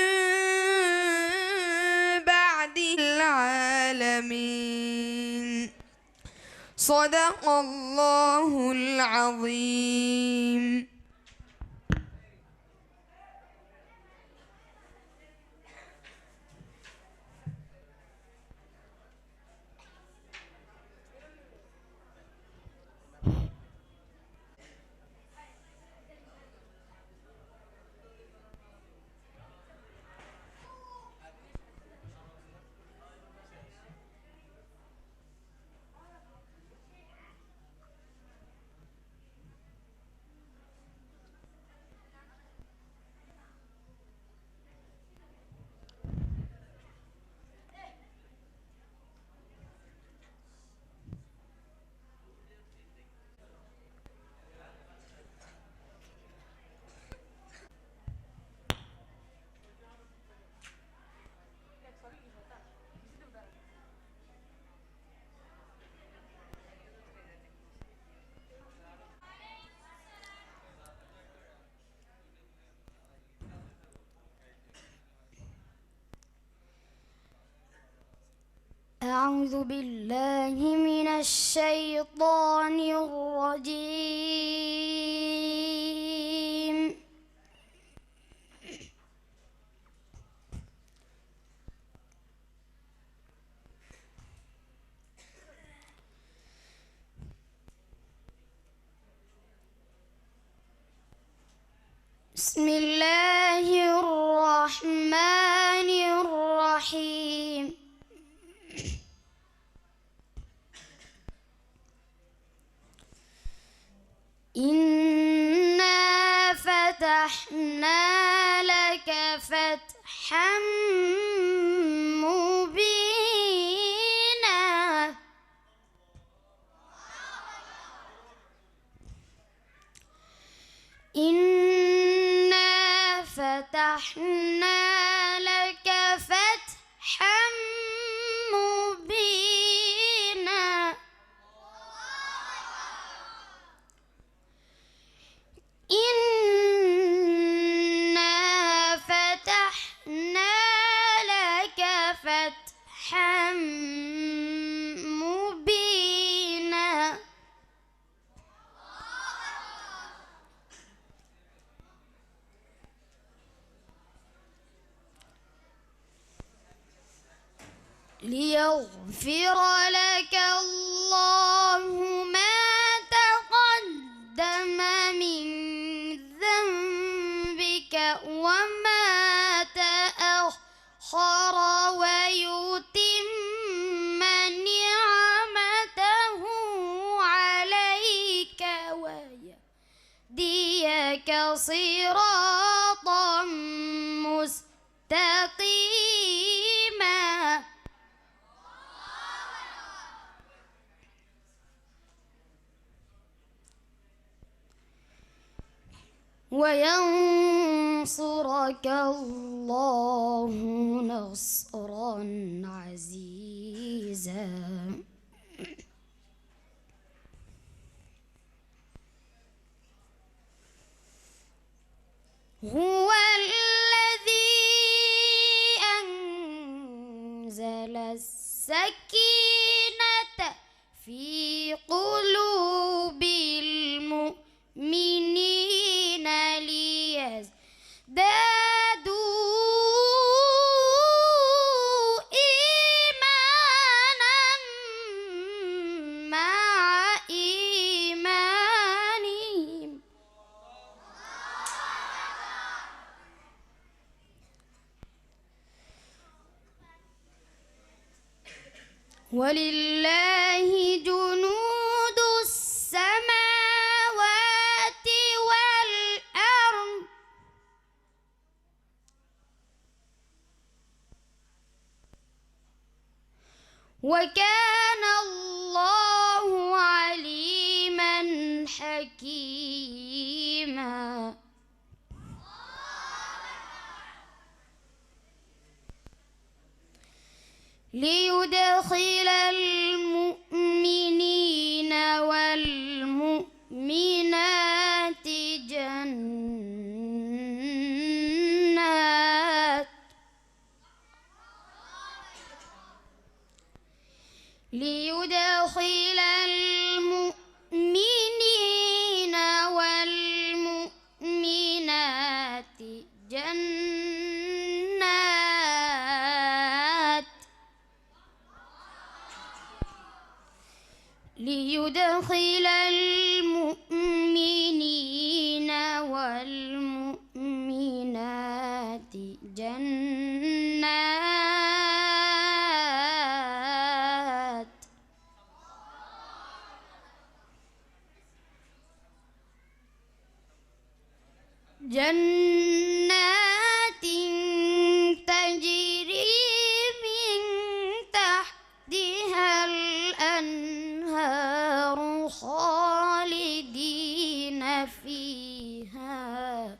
بعد العالمين صدق الله العظيم. أعوذ بالله من الشيطان الرجيم. بسم الله الرحمن الرحيم. إنا فتحنا لك فتحا مبينا إنا فتحنا لك فتحا مبينا إنا فتحنا لك فتحا مبينا ليغفر لك الله ما تقدم من ذنبك وما تأخر ويتم نعمته عليك ويهديك صراطا مستقيما وينصرك الله نصرا عزيزا. هو الذي أنزل السكينة في قلوب المؤمنين ولله جنود السماوات والأرض وكان الله عليما حكيما ليدخل المؤمنين والمؤمنات جنات ليدخل المؤمنين والمؤمنات جنات ليدخل المؤمنين والمؤمنات جنات جنات تجري من تحتها الأنهار خالدين فيها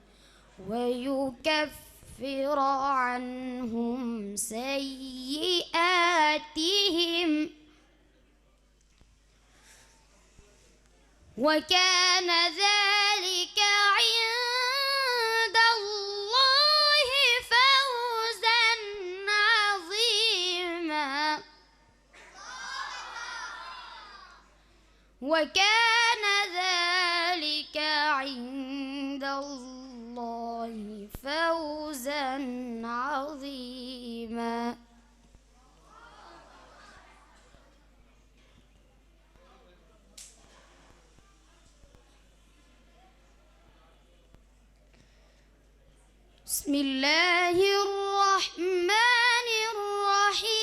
ويكفر عنهم سيئاتهم وكان ذلك عند الله فوزا عظيما وكان ذلك عند الله فوزا عظيما بسم الله الرحمن الرحيم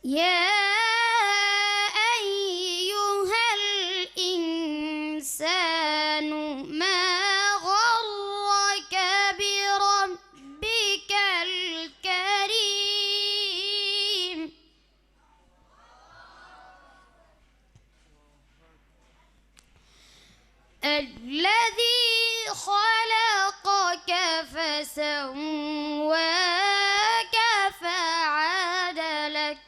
يا أيها الإنسان ما غرك بربك الكريم الذي خلقك فسواك فعدلك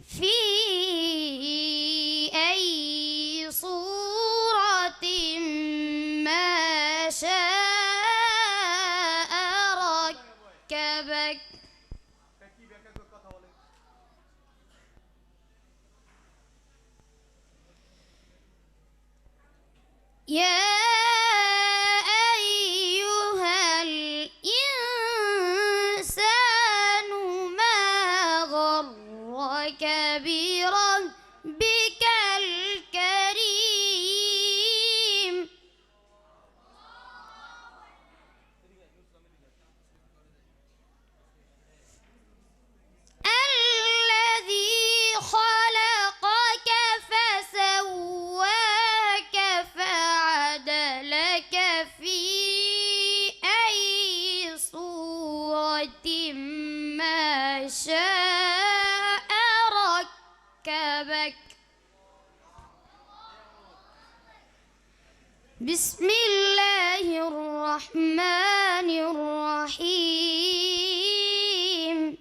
في أي صورة ما شاء ركبك يا أيها الإنسان ما غرك بربك الكريم الذي خلقك فسواك فعدلك في أي صورة ما شاء ركبك بسم الله الرحمن الرحيم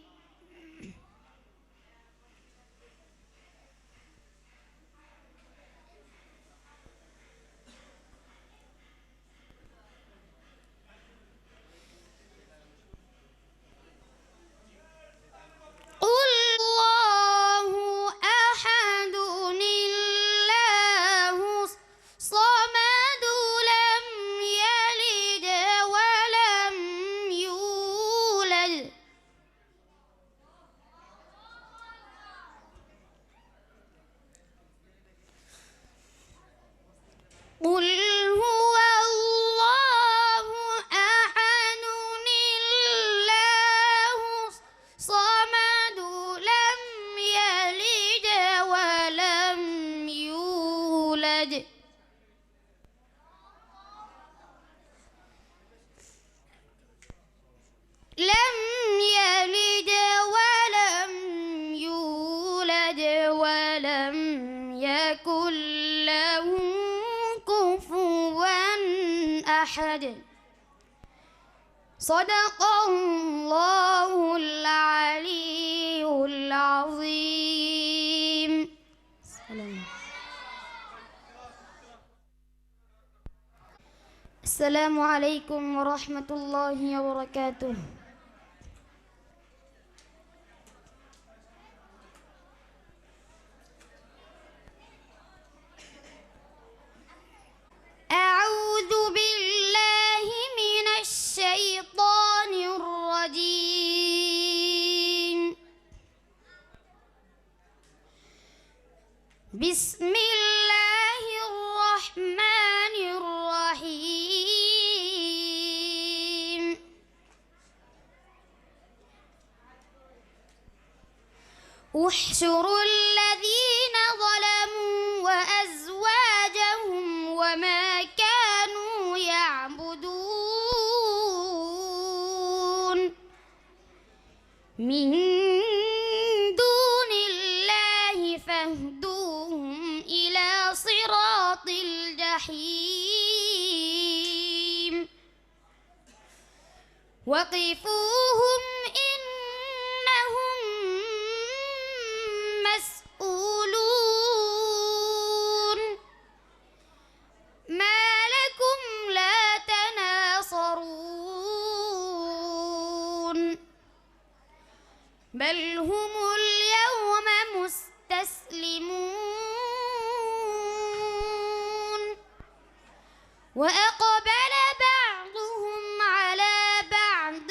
قل الله أحد الله الصمد لم يلد ولم يولد لم يلد ولم يولد ولم يكن له كفوا أحد صدق الله العلي العظيم. السلام عليكم ورحمة الله وبركاته. أعوذ بالله من الشيطان الرجيم. بسم الله الرحمن الرحيم. احشروا الذين ظلموا وأزواجهم وما كانوا يعبدون من دون الله فاهدوهم إلى صراط الجحيم وقفوهم إنهم مسؤولون ما لكم لا تناصرون بل هم اليوم مستسلمون وأقبل بعضهم على بعض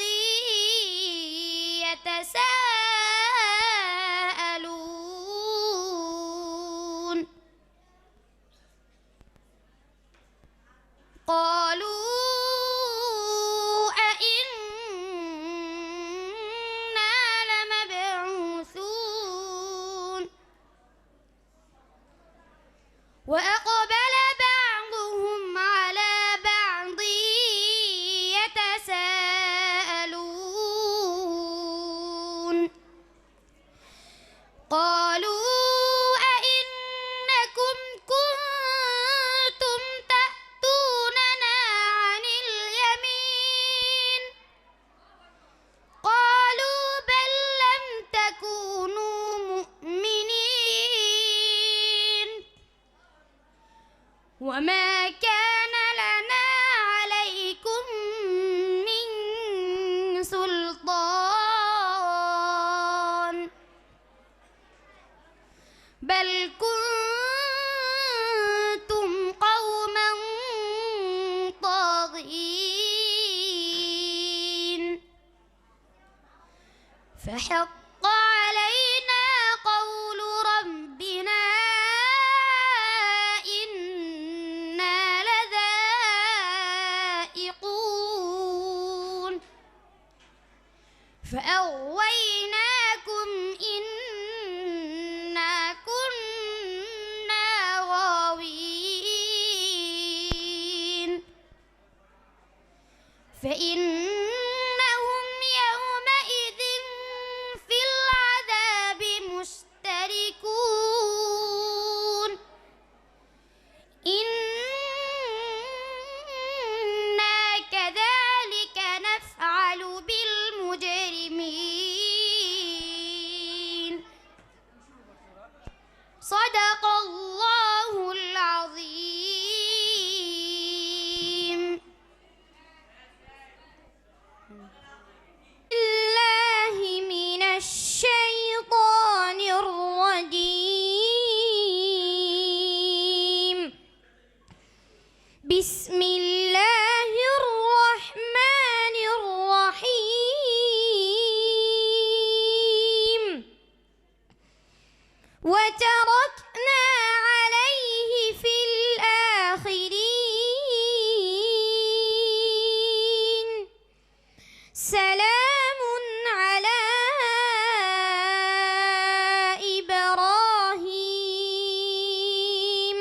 يتساءلون قالوا أئنا لمبعوثون وأقبل بعضهم على بعض يتساءلون قالوا أئنكم كنتم تأتوننا عن اليمين قالوا بل لم تكونوا مؤمنين وما كان لنا عليكم من سلطان بل كنتم قوما طاغين فحق علينا قول ربنا إنا لذائقون فأغويناكم إنا كنا غاوين فإنهم يومئذ في العذاب مشتركون إنا كذلك نفعل بالمجرمين صدق الله العظيم. الله من الشيطان الرجيم. بسم الله الرحمن الرحيم. وتركنا عليه في الآخرين سلام على إبراهيم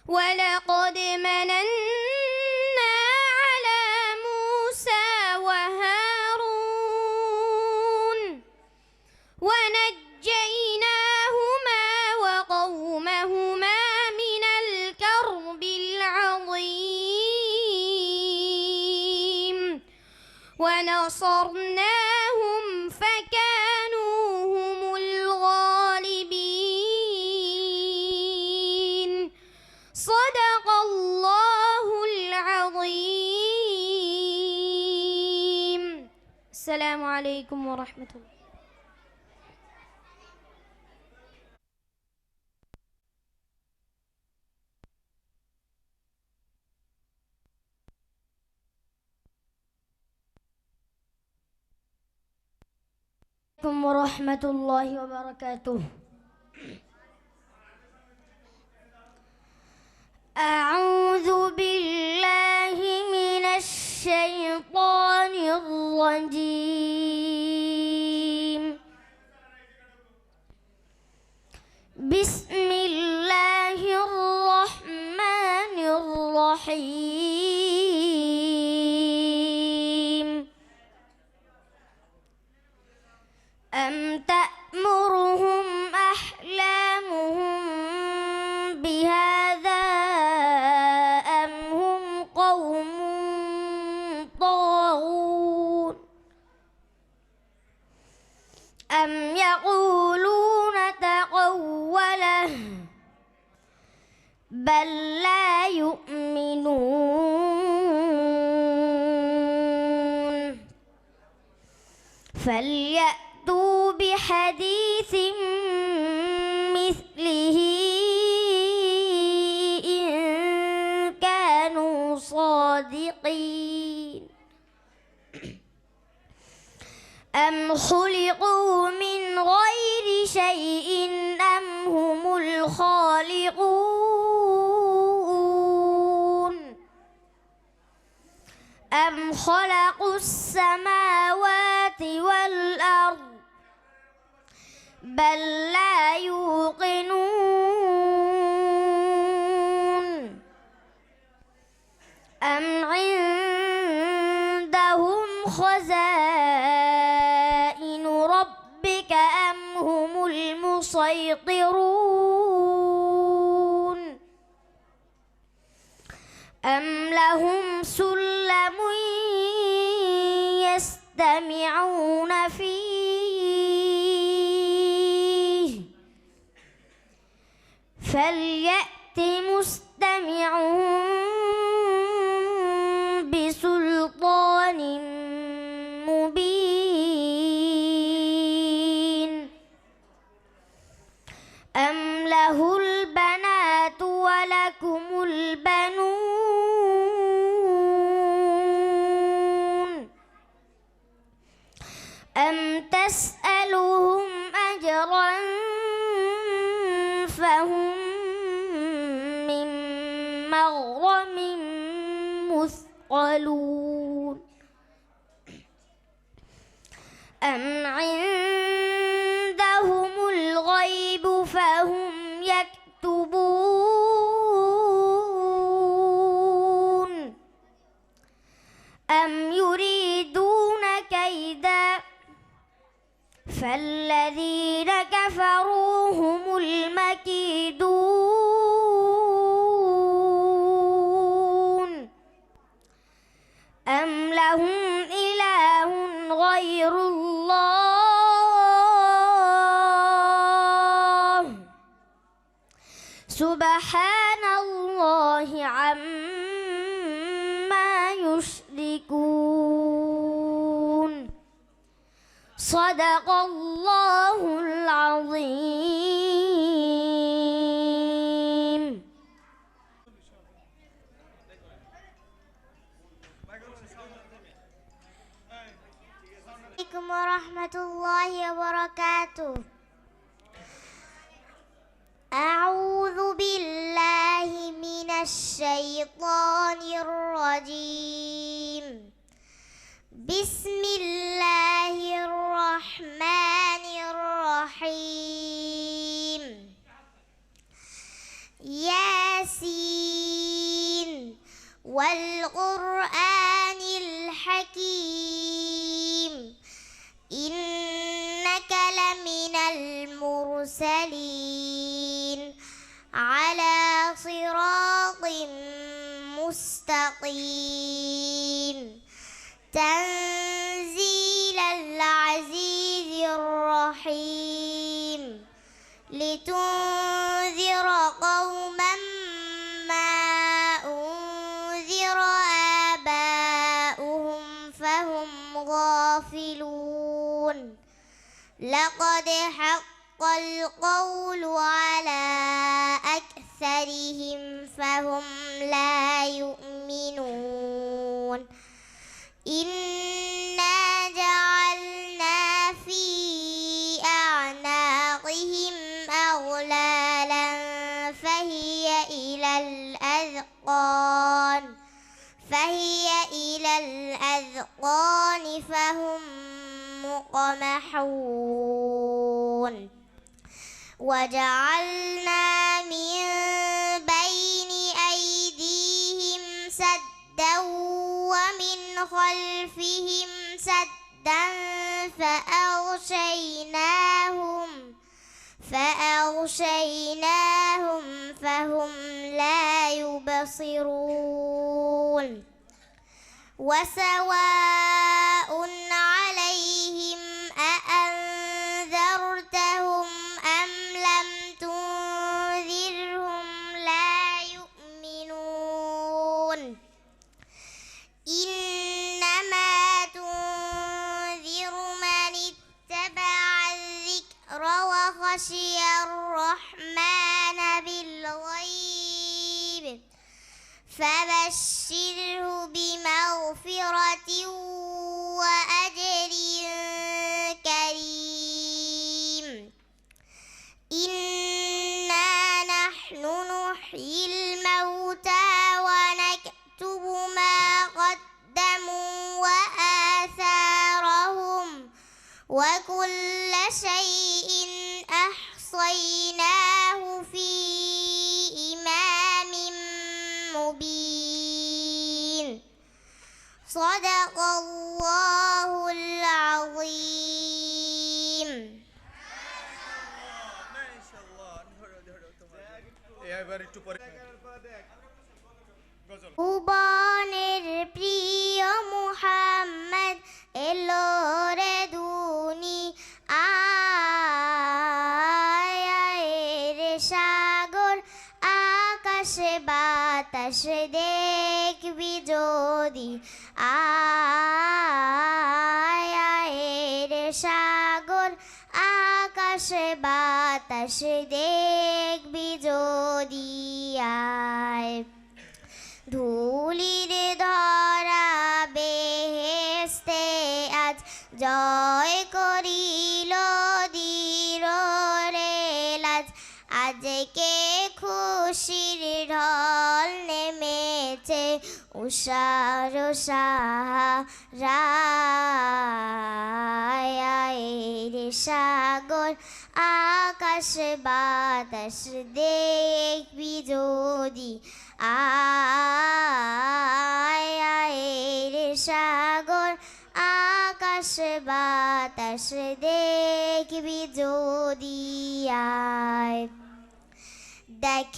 ولقد مننا على موسى وهارون ونجيناهما وقومهما من الكرب العظيم ونصرناهم فكانوا هم الغالبين صدق الله العظيم. السلام عليكم ورحمة الله. ورحمة الله وبركاته. أعوذ بالله من الشيطان الرجيم. بسم الله الرحمن الرحيم. أم تأمرهم أحلامهم بهذا أم هم قوم طاغون أم يقولون تقوله بل لا يؤمنون فليأتوا بحديث مثله إن كانوا صادقين. أم خلقوا من غير شيء أم هم الخالقون أم خلقوا السماوات والأرض بل لا يوقنون أم عندهم خزائن ربك أم هم المسيطرون أم لهم سلم يستمعون فيه فليأت مستمعهم بسلطان مبين أم له البنات ولكم البنون أم تسألهم أجرا فهم من مغرم مثقلون أم عندهم الغيب فهم يكتبون أم يريدون كيدا فالذين كفروا هم المكيدون أم لهم إله غير الله سبحان الله عما يشركون صدق الله العظيم. عليكم ورحمة الله وبركاته. أعوذ بالله من الشيطان الرجيم. بسم الله الرحمن الرحيم. ياسين والقرآن الحكيم إنك لمن المرسلين على صراط مستقيم تنزيل العزيز الرحيم لتنذر قوما ما أنذر آباؤهم فهم غافلون لقد حق القول على أكثرهم فهم لا يؤمنون إنا جعلنا في أعناقهم أغلالا فهي إلى الأذقان فهم مقمحون وجعلنا من بين أيديهم سدا ومن خلفهم سدا فأغشيناهم فهم لا يبصرون وسواء عليهم أأنذرتهم أم لم تنذرهم لا يؤمنون إنما تنذر من اتبع الذكر وخشي الرحمن بالغيب فبشره بمغفرة وأجر كريم إنا نحن نحيي الموتى ونكتب ما قدموا وآثارهم وكل شيء أحصيناه في إمام مبين صدق الله العظيم ভুবনের প্রিয় মুহাম্মদ এলো রে দুনি আয়ের সাগর আকাশে বাতাসে দেখবি যদি আয়ের সাগর আকাশে বাতাসে দেখবি যদি আয় ধুলির ধরা বেহেস্তে আজ জয় করিল দিল রে লাজ আজকে খুশির ঢল নেমেছে উষার সাহারায়ের সাগর আকাশ বাতাস দেখবি যদি আয়ের সাগর আকাশ বাতাস দেখবি যদি আয় দেখ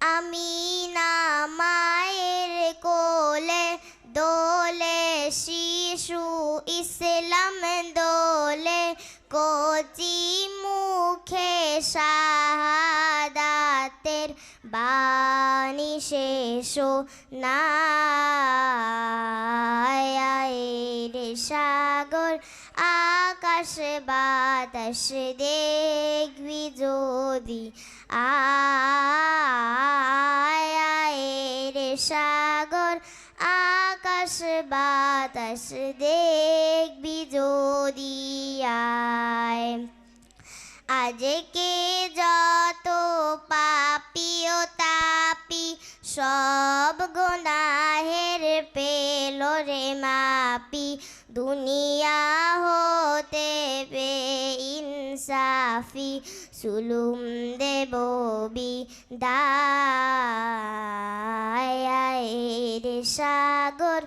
আমি না মায়ের কোলে দোলে শিশু ইসলাম দোলে কচি মুখে শাহাদাতের বাণী শেষ নায়ের সাগর আকাশ বাতাস দেখবি যদি আয়ের সাগর আকাশ বাতাস দেখবি যদি আয় আজকে যত পাপী ও তাপি সব গুনাহের পেল রে মাপি দুনিয়া হতে বে ইনসাফি সুলুম দেব বিদায় রে সাগর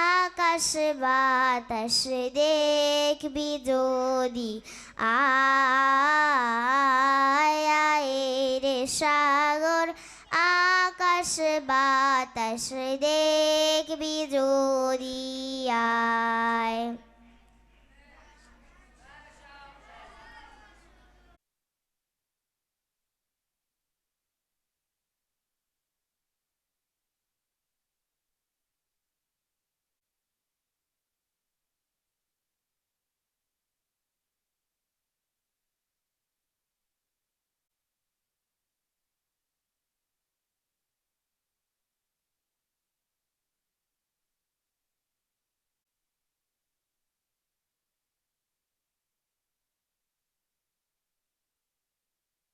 আকাশ বাতাস দেখবি যদি আয় রে সাগর আকাশ বাতাস দেখবি যদি আয়